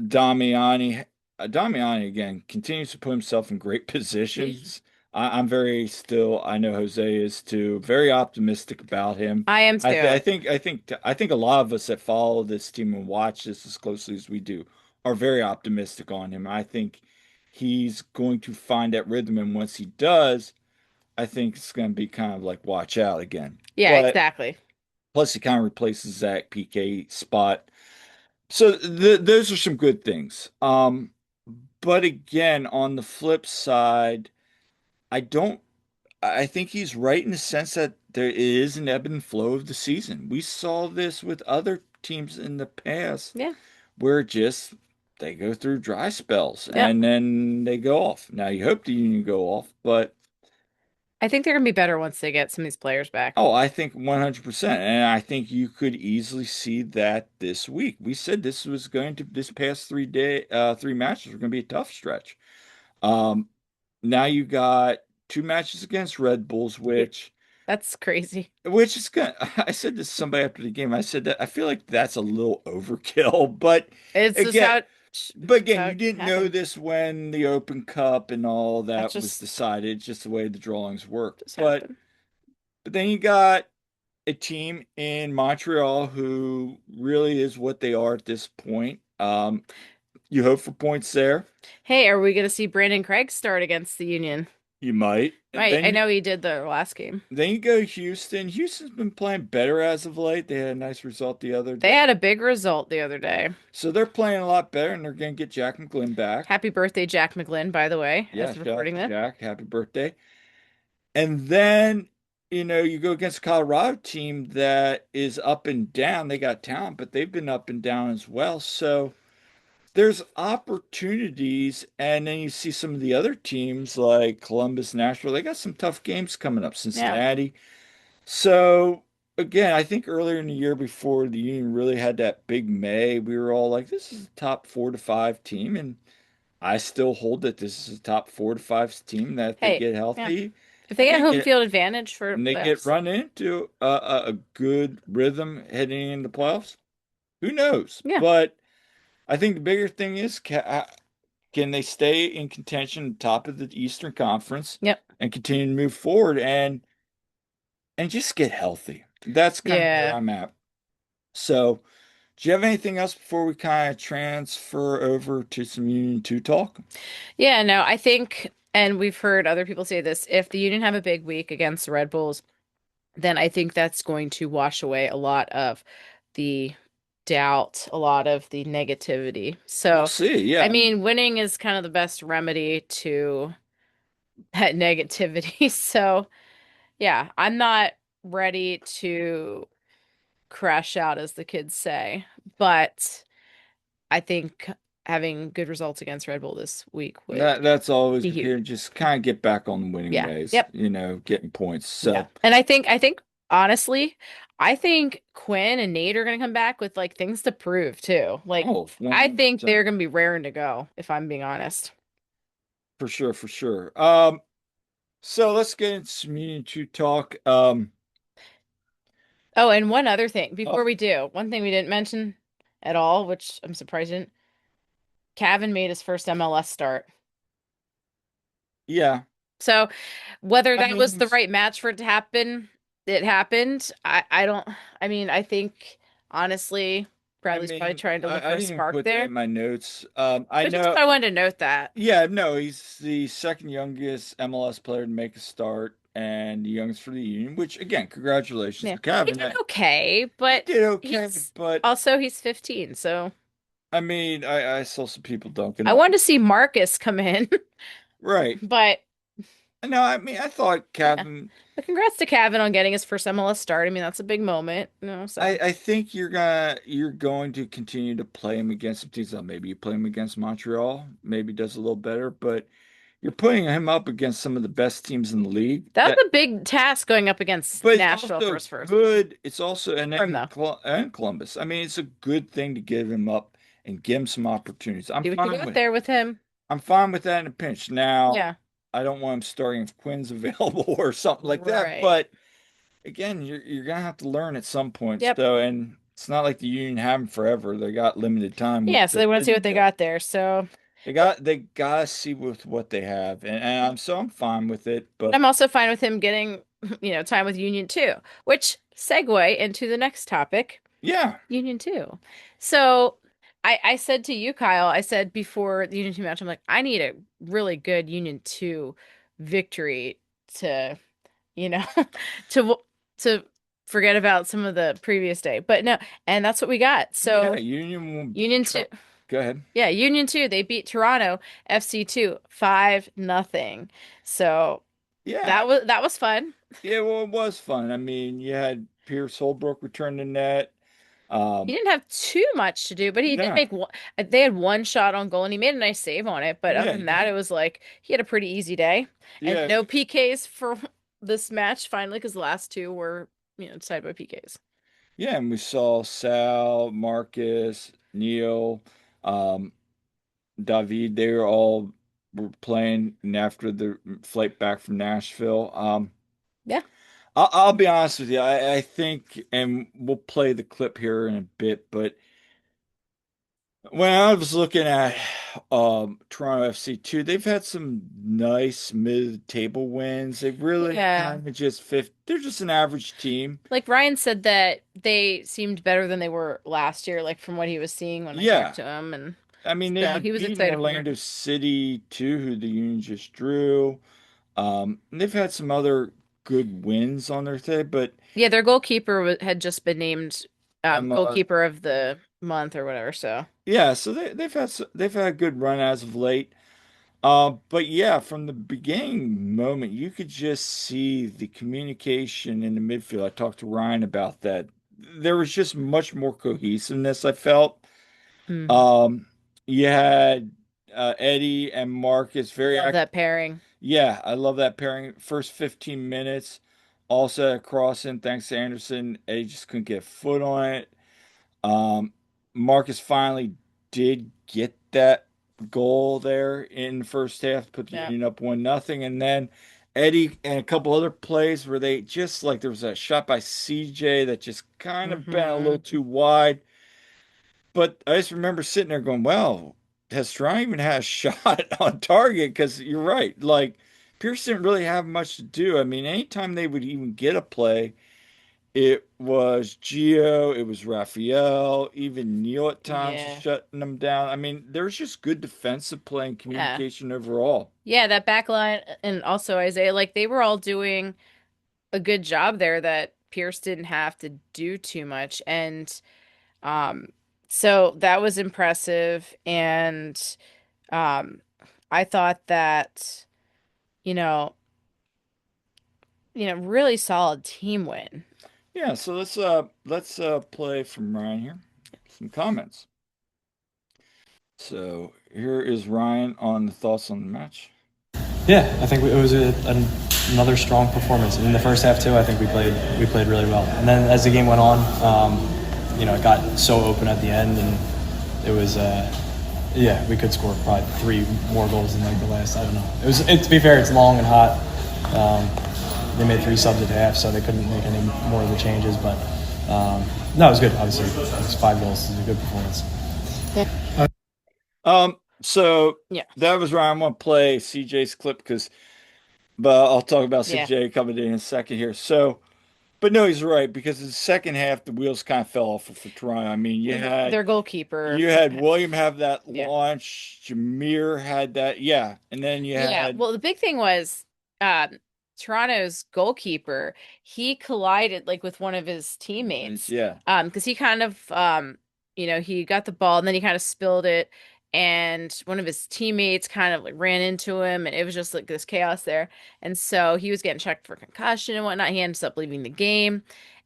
Damiani, Damiani again continues to put himself in great positions. I'm very still. I know Jose is too. Very optimistic about him. I am I, th too. I think a lot of us that follow this team and watch this as closely as we do are very optimistic on him. I think he's going to find that rhythm, and once he does, I think it's going to be kind of like watch out again. Yeah, But exactly. plus, he kind of replaces that PK spot. So those are some good things. But again, on the flip side, I don't. I think he's right in the sense that there is an ebb and flow of the season. We saw this with other teams in the past Yeah. where just they go through dry spells Yep. and then they go off. Now you hope the Union go off, but I think they're gonna be better once they get some of these players back. oh, I think 100%. And I think you could easily see that this week. We said this past 3 matches were going to be a tough stretch. Um, Now you got 2 matches against Red Bulls, Yeah, which that's crazy. which is good. I said this to somebody after the game. I said that I feel like that's a little overkill, but It's just again, how but it's again, how you it didn't know happened. this when the Open Cup and all That that was just decided. It's just the way the drawings work. just But happened. then you got a team in Montreal who really is what they are at this point. You hope for points there. Hey, are we gonna see Brandon Craig start against the Union? You might. And Right. then I you know he did the last game. then you go to Houston. Houston's been playing better as of late. They had a nice result the other They day. had a big result the other day. So they're playing a lot better and they're going to get Jack McGlynn back. Happy birthday, Jack McGlynn, by the way, Yeah, as of shout out recording to this. Jack. Happy birthday. And then, you go against a Colorado team that is up and down. They got talent, but they've been up and down as well. So there's opportunities. And then you see some of the other teams like Columbus, Nashville. They got some tough games coming up. Yeah. Cincinnati. So again, I think earlier in the year before the Union really had that big May, we were all like, this is a top 4 to 5 team. And I still hold that this is a top 4 to 5 team that if they Hey, get yeah. healthy If they and get home field advantage for they get playoffs, run into a good rhythm heading into playoffs, who knows? yeah. But I think the bigger thing is can they stay in contention top of the Eastern Conference Yep. and continue to move forward and just get healthy. That's kind of where Yeah. I'm at. So, do you have anything else before we kind of transfer over to some Union 2 talk? Yeah, no, I think, and we've heard other people say this, if the Union have a big week against the Red Bulls, then I think that's going to wash away a lot of the doubt, a lot of the negativity. We'll So, see. I Yeah. mean, winning is kind of the best remedy to that negativity. So, yeah, I'm not ready to crash out, as the kids say, but I think having good results against Red Bull this week would That's always be the huge. key. Just kind of get back on the winning Yeah. ways, Yep. getting points. Yeah. So, And I think honestly, I think Quinn and Nate are gonna come back with like things to prove too. Like oh, I think 100%. they're gonna be raring to go, if I'm being honest. For sure, for sure. So let's get into some Union 2 talk. Oh, and one other thing before Oh, we do, one thing we didn't mention at all, which I'm surprised you didn't. Cavan made his first MLS start. yeah. So whether I that was mean, the right match for it to happen, it happened. I don't I mean, I think honestly, Bradley's probably trying to look I for a didn't even spark put that there. in my notes. I But just know, I wanted to note that. yeah, no, he's the second youngest MLS player to make a start. and the youngest for the Union, which again, congratulations Yeah. to He Kevin. did okay, but Did okay, he's but also he's 15, so I mean, I saw some people dunking I on. wanted to see Marcus come in, Right. but No, I mean, I thought yeah. Kevin. But congrats to Kevin on getting his first MLS start. I mean, that's a big moment, so I think you're going to continue to play him against some teams. Maybe you play him against Montreal, maybe does a little better, but you're putting him up against some of the best teams in the league. that was a big task going up against But it's Nashville for also his first good. It's also term, though. And Columbus. I mean, it's a good thing to give him up and give him some opportunities. See what you got there with him. I'm fine with that in a pinch. Now, Yeah, I don't want him starting if Quinn's available or something like that. right. But again, you're gonna have to learn at some point. Yep. So, and it's not like the Union have him forever. They got limited time with Yeah, so the they want to see what Disney they deal. got there. So They gotta see with what they have, and I'm fine with it. But I'm also fine with him getting, time with Union too, which segue into the next topic, yeah, Union 2. So I said to you, Kyle, I said before the Union 2 match, I'm like, I need a really good Union 2 victory to, you know, to to forget about some of the previous day. But no, and that's what we got. yeah, So Union will Union 2, go ahead. yeah, Union 2, they beat Toronto FC 2 5-0. So Yeah, that was fun. yeah. Well, it was fun. I mean, you had Pierce Holbrook return the net. He Um, didn't have too much to do, but he did no, make one. They had one shot on goal, and he made a nice save on it. But other yeah, than that, it was like he had a pretty easy day, and yeah, no PKs for this match finally, because the last two were decided by PKs. yeah. And we saw Sal, Marcus, Neil, um, David. Were playing and after the flight back from Nashville. Yeah, I'll be honest with you. I think, and we'll play the clip here in a bit, but when I was looking at Toronto FC 2, they've had some nice mid-table wins. They really yeah. kind of just fit. They're just an average team. Like Ryan said that they seemed better than they were last year, like from what he was seeing when I talked Yeah. to him, and I mean, they so had he was beaten excited for it. Orlando City too, who the Union just drew. And they've had some other good wins on their day, but Yeah, their goalkeeper had just been named MLS. goalkeeper of the month or whatever. So Yeah, so they've had a good run as of late. But yeah, from the beginning moment, you could just see the communication in the midfield. I talked to Ryan about that. There was just much more cohesiveness, I felt. mhm. Um, you had Eddie and Marcus very Love active. that pairing. Yeah, I love that pairing. First 15 minutes, also crossing, thanks to Anderson. Eddie just couldn't get a foot on it. Um, Marcus finally did get that goal there in the first half, put the Yeah. Union up 1-0. And then Eddie and a couple other plays where they just like there was a shot by CJ that just kind of bent a little Hmm. too wide. But I just remember sitting there going, well, has Strong even had a shot on target? Because you're right. Like, Pierce didn't really have much to do. I mean, anytime they would even get a play, it was Gio, it was Raphael, even Neil at times was Yeah. shutting them down. I mean, there's just good defensive play and Yeah. communication overall. Yeah, that back line and also Isaiah, like they were all doing a good job there that Pierce didn't have to do too much. And um so that was impressive. And um I thought that, you know, really solid team win. Yeah, so let's play from Ryan here. Some comments. So here is Ryan on the thoughts on the match. Yeah, I think it was another strong performance. In the first half too, I think we played really well. And then as the game went on, it got so open at the end, and it was yeah, we could score probably 3 more goals in like the last. I don't know. To be fair, it's long and hot. They made 3 subs at half, so they couldn't make any more of the changes. But no, it was good. Obviously, it was 5 goals. It was a good performance. So Yeah. that was Ryan. I'm gonna play CJ's clip but I'll talk about Yeah. CJ coming in a second here. So, but no, he's right because in the second half the wheels kind of fell off for Toronto. I mean, Their goalkeeper. you had William have that Yeah. launch, Jameer had that, yeah, and then you Yeah. had Well, the big thing was Toronto's goalkeeper, he collided like with one of his teammates. Yeah. Because he kind of he got the ball and then he kind of spilled it, and one of his teammates kind of like ran into him, and it was just like this chaos there. And so he was getting checked for concussion and whatnot. He ended up leaving the game,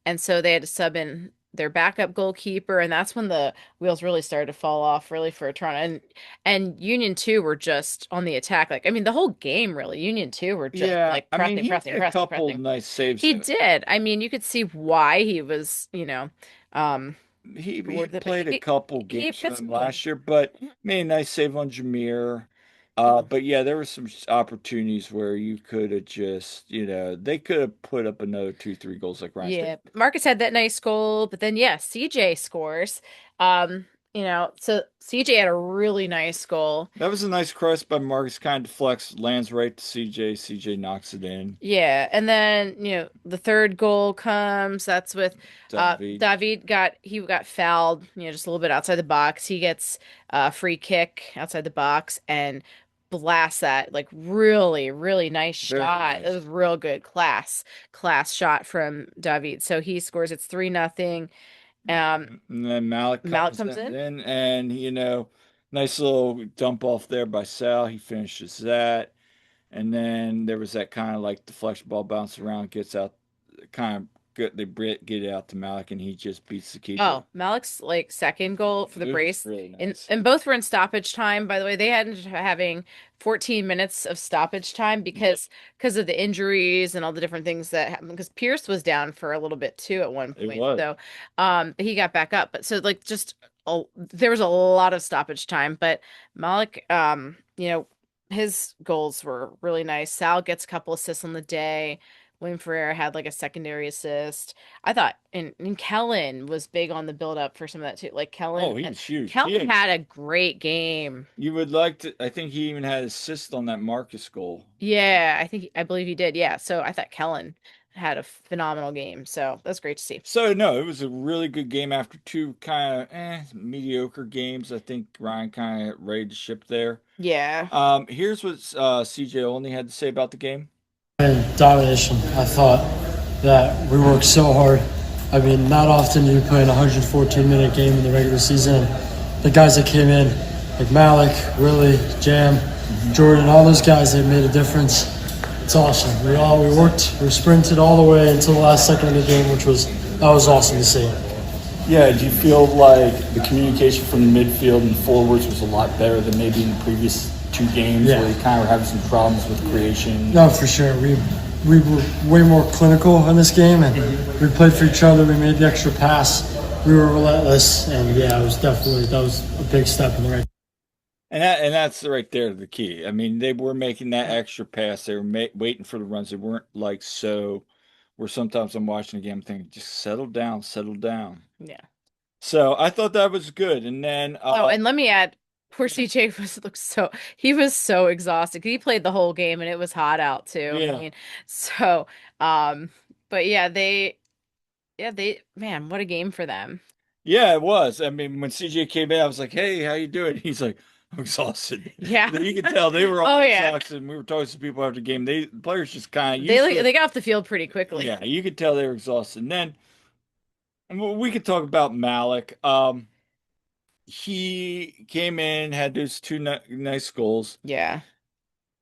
and so they had to sub in their backup goalkeeper, and that's when the wheels really started to fall off, really for Toronto. And Union 2 were just on the attack. Like, I mean, the whole game really, Union 2 were just Yeah. like I mean, pressing, he pressing, made a pressing, couple pressing. nice saves He in it. did. I mean, you could see why he was, um, He awarded played a couple he games for fits. them last year, but made a nice save on Jameer. But yeah, there were some opportunities where you could have just, they could have put up another two, three goals like Ryan said. Yeah, Marcus had that nice goal, but then yeah, CJ scores. So CJ had a really nice goal. That was a nice cross by Marcus, kind of deflects, lands right to CJ. CJ knocks it in. Yeah, and then the third goal comes. That's with David. David got fouled, just a little bit outside the box. He gets a free kick outside the box and blasts that like really, really nice Very shot. It nice. was real good class shot from David. So he scores. It's 3-0. And then Malik Malik comes comes in. in, and nice little dump off there by Sal. He finishes that. And then there was that kind of like deflection ball bounce around, gets out, kind of good. They get it out to Malik, and he just beats the keeper. Oh, Malik's like second goal for the It was brace. really And nice. and both were in stoppage time, by the way. They ended up having 14 minutes of stoppage time because of the injuries and all the different things that happened. Because Pierce was down for a little bit too at one It point. was. So but he got back up. But so like there was a lot of stoppage time. But Malik, his goals were really nice. Sal gets a couple assists on the day. William Ferreira had like a secondary assist. I thought, and Kellen was big on the build up for some of that too. Like Oh, Kellen, he and was huge. Kellen had a great game. You would like to. I think he even had assist on that Marcus goal. Yeah, I believe he did. Yeah, so I thought Kellen had a phenomenal game. So that's great to see. So no, it was a really good game after two kind of mediocre games. I think Ryan kind of raided the ship there. Yeah. Here's what CJ only had to say about the game. And domination. I thought that we worked so hard. I mean, not often do you play an 114-minute game in the regular season. The guys that came in, like Malik, Willie, Jam, Jordan, all those guys, they made a difference. It's awesome. We worked, we sprinted all the way until the last second of the game, that was awesome to see. Yeah, do you feel like the communication from the midfield and forwards was a lot better than maybe in the previous two games Yeah. where you kind of were having some problems with creation? No, for sure. We were way more clinical in this game, and we played for each other. We made the extra pass. We were relentless, and yeah, that was a big step in the right. And that's right there the key. I mean, they were making that extra pass. They were waiting for the runs. They weren't like so. Where sometimes I'm watching a game, thinking, just settle down, settle down. Yeah. So I thought that was good. And then, Oh, and let me add, poor CJ he was so exhausted. He played the whole game and it was hot out too. I yeah, mean, so but man, what a game for them. yeah, it was. I mean, when CJ came in, I was like, "Hey, how you doing?" He's like, "I'm exhausted." Yeah. You could tell they were all Oh yeah. exhausted. We were talking to people after the game. The players just kind of They got off the field pretty quickly. yeah, you could tell they were exhausted. And then we could talk about Malik. He came in, had those two nice goals. Yeah.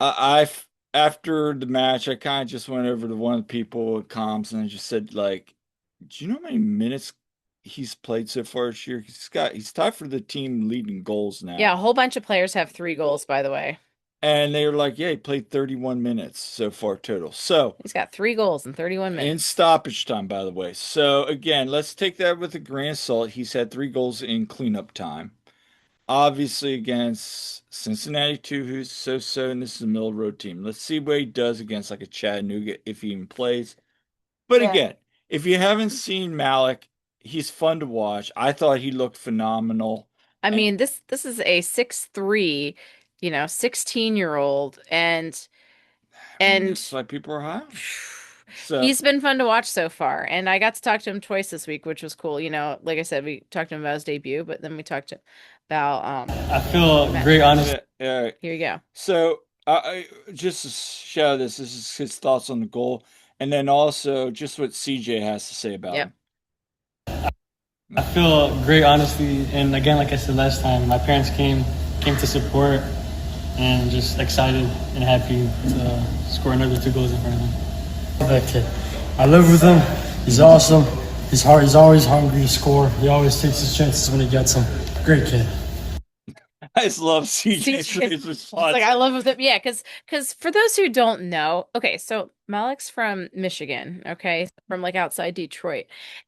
After the match, I kind of just went over to one of the people at comms and I just said, like, do you know how many minutes he's played so far this year? He's tied for the team leading goals now. Yeah, a whole bunch of players have 3 goals, by the way. And they were like, yeah, he played 31 minutes so far total. So He's got 3 goals in 31 in minutes. stoppage time, by the way. So again, let's take that with a grain of salt. He's had 3 goals in cleanup time. Obviously against Cincinnati too, who's so, and this is a middle road team. Let's see what he does against like a Chattanooga if he even plays. But Yeah. again, if you haven't seen Malik, he's fun to watch. I thought he looked phenomenal. I mean, this is a 6'3", 16-year-old and That's why people are high. So he's been fun to watch so far. And I got to talk to him twice this week, which was cool. Like I said, we talked to him about his debut, but then we talked about I feel great, honestly. yeah, here you go. so Just to show this. This is his thoughts on the goal, and then also just what CJ has to say about Yep. him. I feel great, honestly, and again, like I said last time, my parents came to support, and just excited and happy to score another 2 goals in front of them. That kid. I live with him. He's awesome. He's hard. He's always hungry to score. He always takes his chances when he gets them. Great kid. I just love CJ's CJ, response. it's like I love them. Yeah, because for those who don't know, okay, so Malik's from Michigan, okay, from like outside Detroit,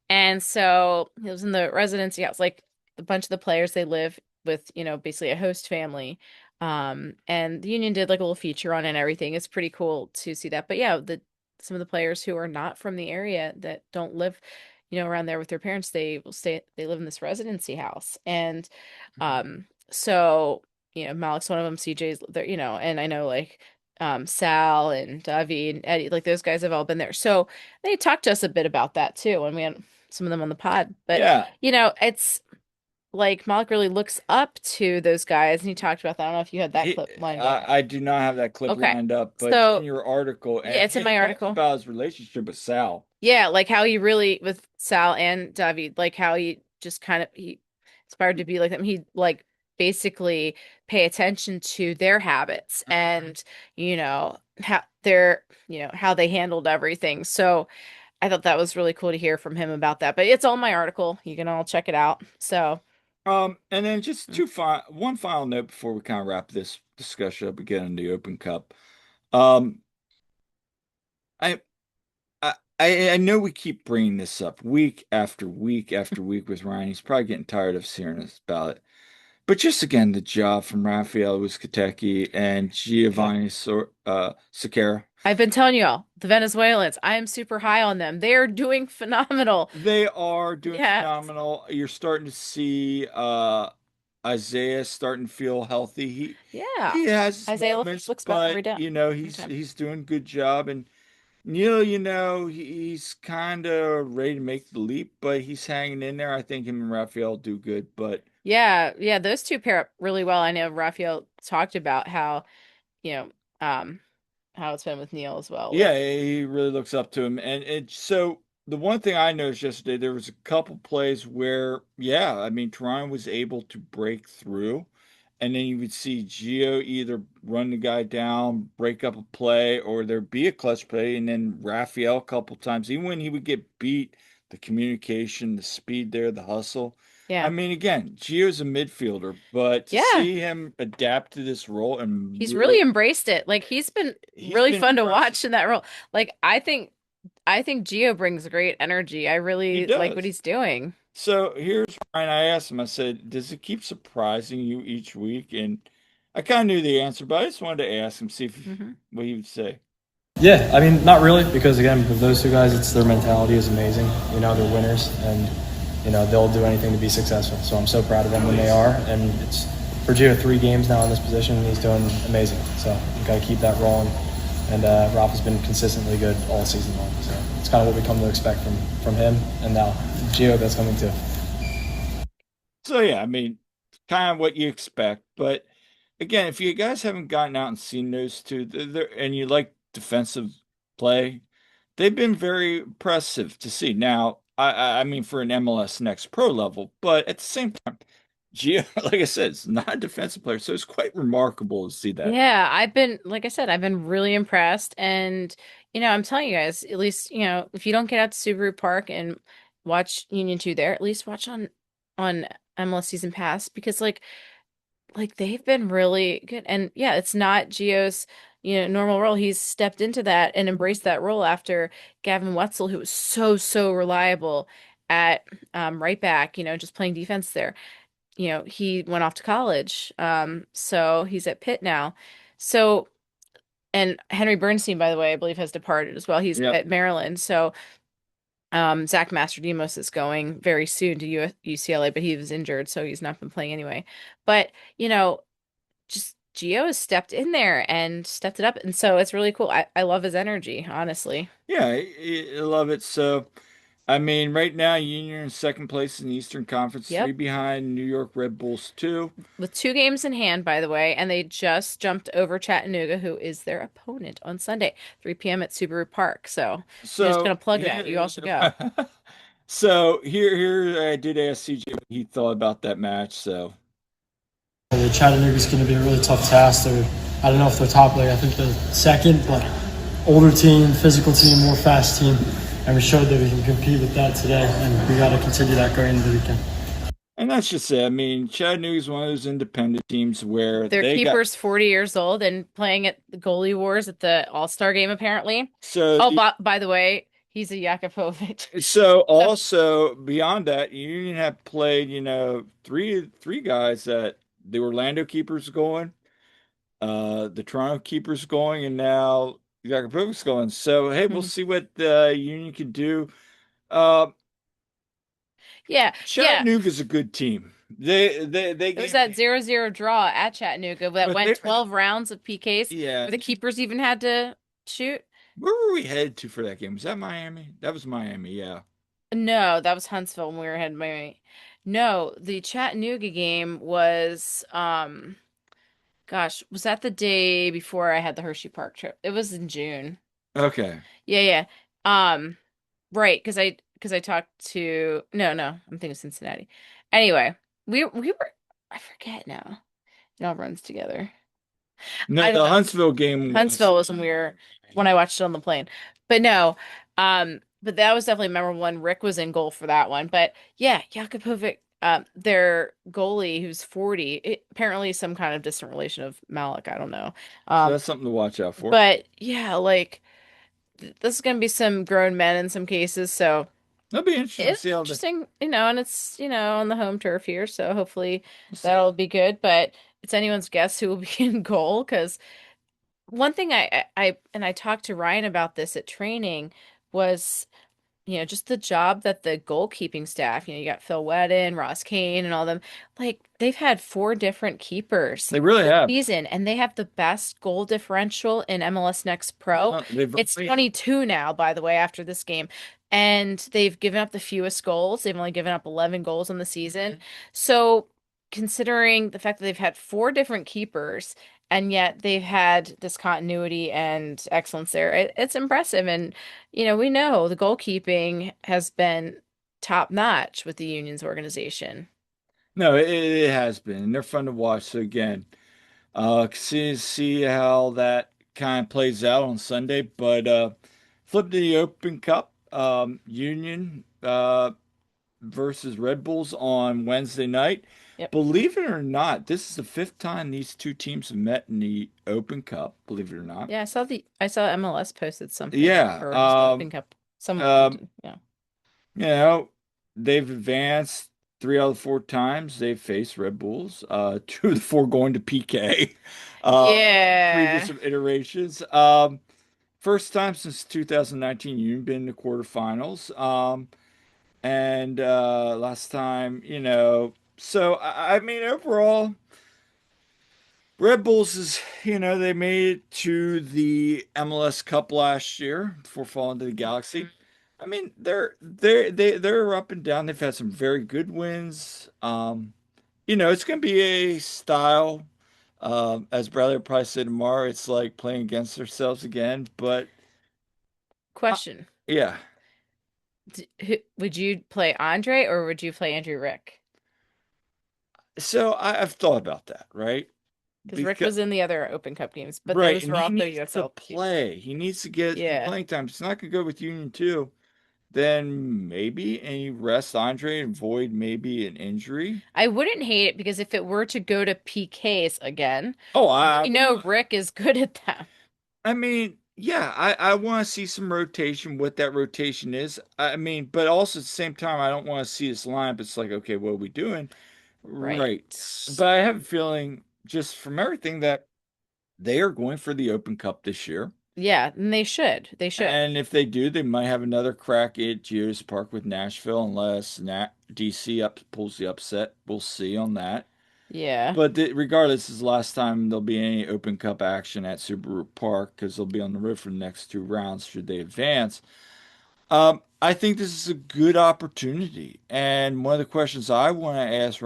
and so he lives in the residency house. Like a bunch of the players, they live with basically a host family. And the Union did like a little feature on it and everything. It's pretty cool to see that. But yeah, the some of the players who are not from the area that don't live, around there with their parents, they live in this residency house. And so, Malik's one of them, CJ's there, and I know like Sal and Davi and Eddie, like those guys have all been there. So they talked to us a bit about that too, and we had some of them on the pod. But Yeah. it's like Malik really looks up to those guys, and he talked about that. I don't know if you had that clip lined up. I do not have that clip Okay. lined up, but in So your article, yeah, and it's in it my talks article. about his relationship with Sal. Yeah, like how he really with Sal and David, like how he just kind of he inspired to be like them. He like basically pay attention to their habits and how how they handled everything. So I thought that was really cool to hear from him about that. But it's all in my article. You can all check it out. So And then just one final note before we kind of wrap this discussion up again in the Open Cup. Um, I, I know we keep bringing this up week after week after week with Ryan. He's probably getting tired of hearing us about it. But just again, the job from Rafael Uzcategui and Giovanni Sequeira. I've been telling you all, the Venezuelans, I am super high on them. They are doing phenomenal. They are doing Yeah. phenomenal. You're starting to see Isaiah starting to feel healthy. Yeah. He has his Isaiah moments, looks better every but day. Every time. he's doing a good job. And Neil, he's kind of ready to make the leap, but he's hanging in there. I think him and Raphael do good, but Yeah, yeah, those two pair up really well. I know Raphael talked about how, you know, um, how it's been with Neil as well. yeah, he really looks up to him. And so the one thing I noticed yesterday, there was a couple plays where, yeah, I mean, Toronto was able to break through, and then you would see Gio either run the guy down, break up a play, or there'd be a clutch play, and then Raphael a couple times, even when he would get beat, the communication, the speed there, the hustle. I Yeah. mean, again, Gio's a midfielder, but to Yeah. see him adapt to this role and He's really embraced it. Like he's been he's really been fun to impressive. watch in that role. Like I think Gio brings great energy. I He really like what does. he's doing. So here's Ryan. I asked him, I said, does it keep surprising you each week? And I kind of knew the answer, but I just wanted to ask him, see Hmm. what he would say. Yeah, I mean, not really, because again, with those two guys, it's their mentality is amazing. You know, they're winners, and they'll do anything to be successful. So I'm so proud of them when they are. And it's for Gio 3 games now in this position, and he's doing amazing. So you got to keep that rolling. And Rafa's been consistently good all season long. So it's kind of what we come to expect from him, and now Gio that's coming too. So yeah, I mean, kind of what you expect. But again, if you guys haven't gotten out and seen those two, and you like defensive play, they've been very impressive to see. Now, I mean, for an MLS Next Pro level, but at the same time, Gio, like I said, is not a defensive player, so it's quite remarkable to see that. Yeah, like I said, I've been really impressed. And, I'm telling you guys, at least, if you don't get out to Subaru Park and watch Union 2 there, at least watch on MLS Season Pass because like they've been really good. And yeah, it's not Gio's, normal role. He's stepped into that and embraced that role after Gavin Wetzel, who was so reliable at right back, just playing defense there. He went off to college. So he's at Pitt now. So, and Henry Bernstein, by the way, I believe has departed as well. He's Yep. at Maryland. So, Zach Mastrodemos is going very soon to UCLA, but he was injured, so he's not been playing anyway. But, just Gio has stepped in there and stepped it up. And so it's really cool. I love his energy, honestly. Yeah, I love it. So I mean, right now, Union in second place in the Eastern Conference, three Yep. behind New York Red Bulls, two. With 2 games in hand, by the way, and they just jumped over Chattanooga, who is their opponent on Sunday, 3 p.m. at Subaru Park. So I'm just So gonna plug that. You all here, should go. so here, I did ask CJ what he thought about that match. So Chattanooga's going to be a really tough task. I don't know if they're top, like I think the second, but older team, physical team, more fast team, and we showed that we can compete with that today, and we got to continue that going into the weekend. And that's just it. I mean, Chattanooga's one of those independent teams where Their they got keeper's 40 years old and playing at the goalie wars at the All-Star game, apparently. so Oh, by the way, he's a Yakupovich. so also beyond that, Union have played, three guys that the Orlando keeper's going, the Toronto keeper's going, and now Jakupovic's going. So hey, we'll see what the Union can do. Uh, Yeah, yeah. Chattanooga's a good team. They There was gave that 0-0 draw at Chattanooga that but went they 12 rounds of PKs yeah. where the keepers even had to shoot. Where were we headed to for that game? Was that Miami? That was Miami, yeah. No, that was Huntsville when we were heading Miami. No, the Chattanooga game was gosh, was that the day before I had the Hershey Park trip? It was in June. Okay. Yeah, yeah. Right, because I talked to no, I'm thinking Cincinnati. Anyway, we were I forget now. It all runs together. No, I don't the know. Huntsville game was Huntsville was when I watched it on the plane. But no, but that was definitely memorable one. Rick was in goal for that one. But yeah, Jakubovic, their goalie who's 40, apparently some kind of distant relation of Malik, I don't know. so Um, that's something to watch out for. but yeah, like this is gonna be some grown men in some cases, so That'll be interesting to it's see how the interesting, and it's, on the home turf here, so hopefully we'll see. that'll be good. But it's anyone's guess who will be in goal because one thing I talked to Ryan about this at training was, just the job that the goalkeeping staff, you got Phil Whedon, Ross Kane, and all them, like they've had 4 different keepers They really this have. season, and they have the best goal differential in MLS Next Pro. They've It's 22 now, by the way, after this game. And they've given up the fewest goals. They've only given up 11 goals on the season. So, considering the fact that they've had 4 different keepers and yet they've had this continuity and excellence there, it's impressive. And we know the goalkeeping has been top notch with the Union's organization. No, it has been. And they're fun to watch. So again, see how that kind of plays out on Sunday. But flip to the Open Cup, Union versus Red Bulls on Wednesday night. Yep. Believe it or not, this is the fifth time these two teams have met in the Open Cup. Believe it or not. Yeah, I saw MLS posted something. Yeah. Or just Open Cup. Yeah. You know, they've advanced 3 out of 4 times they've faced Red Bulls. 2 of the 4 going to PK. Yeah. Previous iterations. First time since 2019 you've been in the quarterfinals. And last time, so I mean overall, Red Bulls is, they made it to the MLS Cup last year before falling to the Galaxy. I mean, they're up and down. They've had some very good wins. It's going to be a style. As Bradley will probably say tomorrow, it's like playing against ourselves again. But Question. yeah, Would you play Andre or would you play Andrew Rick? so I've thought about that, right? Because Rick was in the other Open Cup games, but Right, those and were he also needs to USL. play. He needs to get some Yeah. playing time. It's not going to go with Union 2. Then maybe, and you rest Andre and avoid maybe an injury. I wouldn't hate it because if it were to go to PKs again, Oh, we know Rick is good at them. I mean, yeah, I want to see some rotation, what that rotation is. I mean, but also at the same time, I don't want to see this lineup. It's like, okay, what are we doing? Right. But I have a feeling just from everything that they are going for the Open Cup this year. Yeah, and they should. They should. And if they do, they might have another crack at Geo's Park with Nashville, unless DC pulls the upset. We'll see on that. Yeah. But regardless, this is the last time there'll be any Open Cup action at Subaru Park because they'll be on the road for the next 2 rounds should they advance. I think this is a good opportunity. And one of the questions I want to ask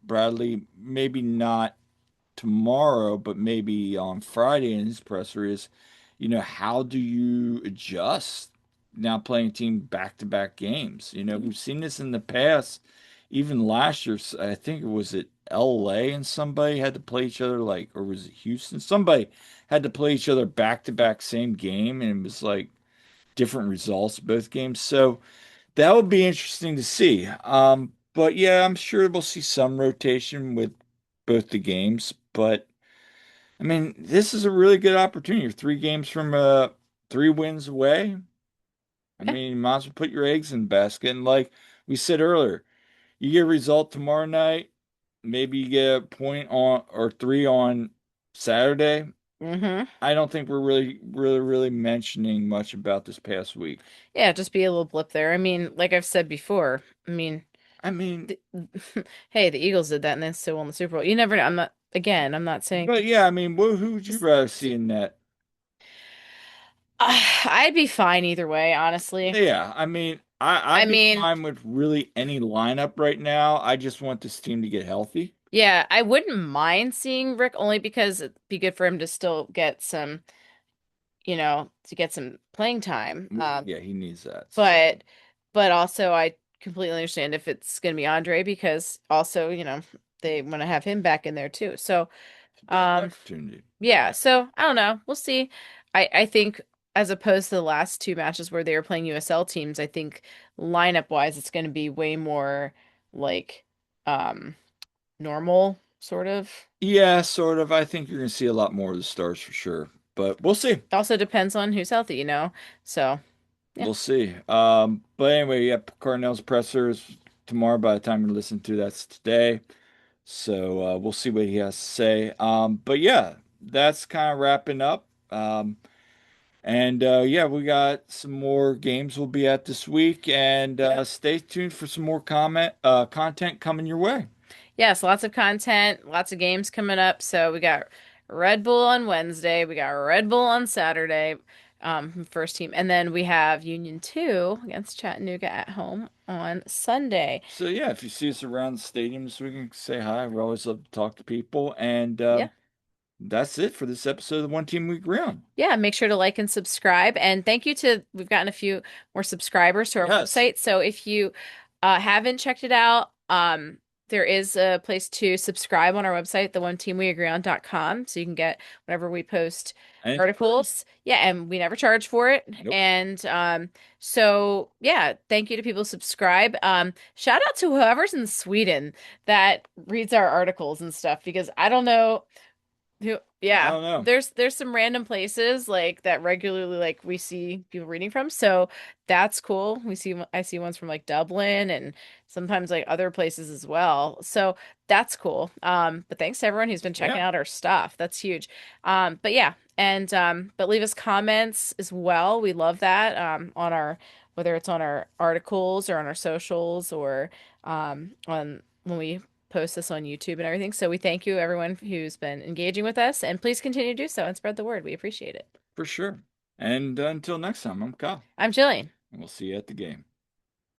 Bradley, maybe not tomorrow, but maybe on Friday in his presser is, how do you adjust now playing a team back-to-back games? We've seen this in the past, even last year. I think it was at LA and somebody had to play each other like, or was it Houston? Somebody had to play each other back-to-back same game, and it was like different results both games. So that would be interesting to see. But yeah, I'm sure we'll see some rotation with both the games, but I mean, this is a really good opportunity. You're 3 games from 3 wins away. I Yeah. mean, you might as well put your eggs in the basket. And like we said earlier, you get a result tomorrow night, maybe you get a point on or 3 on Saturday. Mm-hmm. I don't think we're really, really, really mentioning much about this past week. Yeah, just be a little blip there. I mean, like I've said before, I mean, I mean, the, hey, the Eagles did that and they still won the Super Bowl. You never know. I'm not saying but yeah, I mean, who would you just, rather see in that? I'd be fine either way, honestly. Yeah, I mean, I I'd be mean, fine with really any lineup right now. I just want this team to get healthy. yeah, I wouldn't mind seeing Rick only because it'd be good for him to still get some, to get some playing time. Yeah, he needs that. But also I completely understand if it's going to be Andre because also, they want to have him back in there too. So, It's a big um, opportunity. yeah, so I don't know. We'll see. I think as opposed to the last 2 matches where they were playing USL teams, I think lineup wise it's going to be way more like um normal sort of. Yeah, sort of. I think you're going to see a lot more of the stars for sure, but we'll see. Also depends on who's healthy. So, yeah. We'll see. But anyway, yeah, Cardinals pressers tomorrow. By the time you listen to that's today. So we'll see what he has to say. But yeah, that's kind of wrapping up. And yeah, we got some more games we'll be at this week, and stay tuned for some more content coming your way. Yes, lots of content, lots of games coming up. So we got Red Bull on Wednesday, we got Red Bull on Saturday, first team, and then we have Union 2 against Chattanooga at home on Sunday. So yeah, if you see us around the stadium this week, say hi. We always love to talk to people, and Yeah. that's it for this episode of the One Team Week Round. Yeah, make sure to like and subscribe. And thank you we've gotten a few more subscribers to our Yes. website. So if you haven't checked it out, there is a place to subscribe on our website, theoneteamweagreeon.com. So you can get whenever we post And it's articles. Yeah, and we never charge for it. Nope. And so yeah, thank you to people who subscribe. Shout out to whoever's in Sweden that reads our articles and stuff because I don't know. I Yeah, don't know. there's some random places like that regularly like we see people reading from, so that's cool. I see ones from like Dublin and sometimes like other places as well. So that's cool. But thanks to everyone who's been checking Yeah, out our stuff. That's huge. But yeah, and but leave us comments as well. We love that. On our whether it's on our articles or on our socials or on when we post this on YouTube and everything. So we thank you, everyone who's been engaging with us, and please continue to do so and spread the word. We appreciate it. for sure. And until next time, I'm Kyle, I'm Jillian. and we'll see you at the game.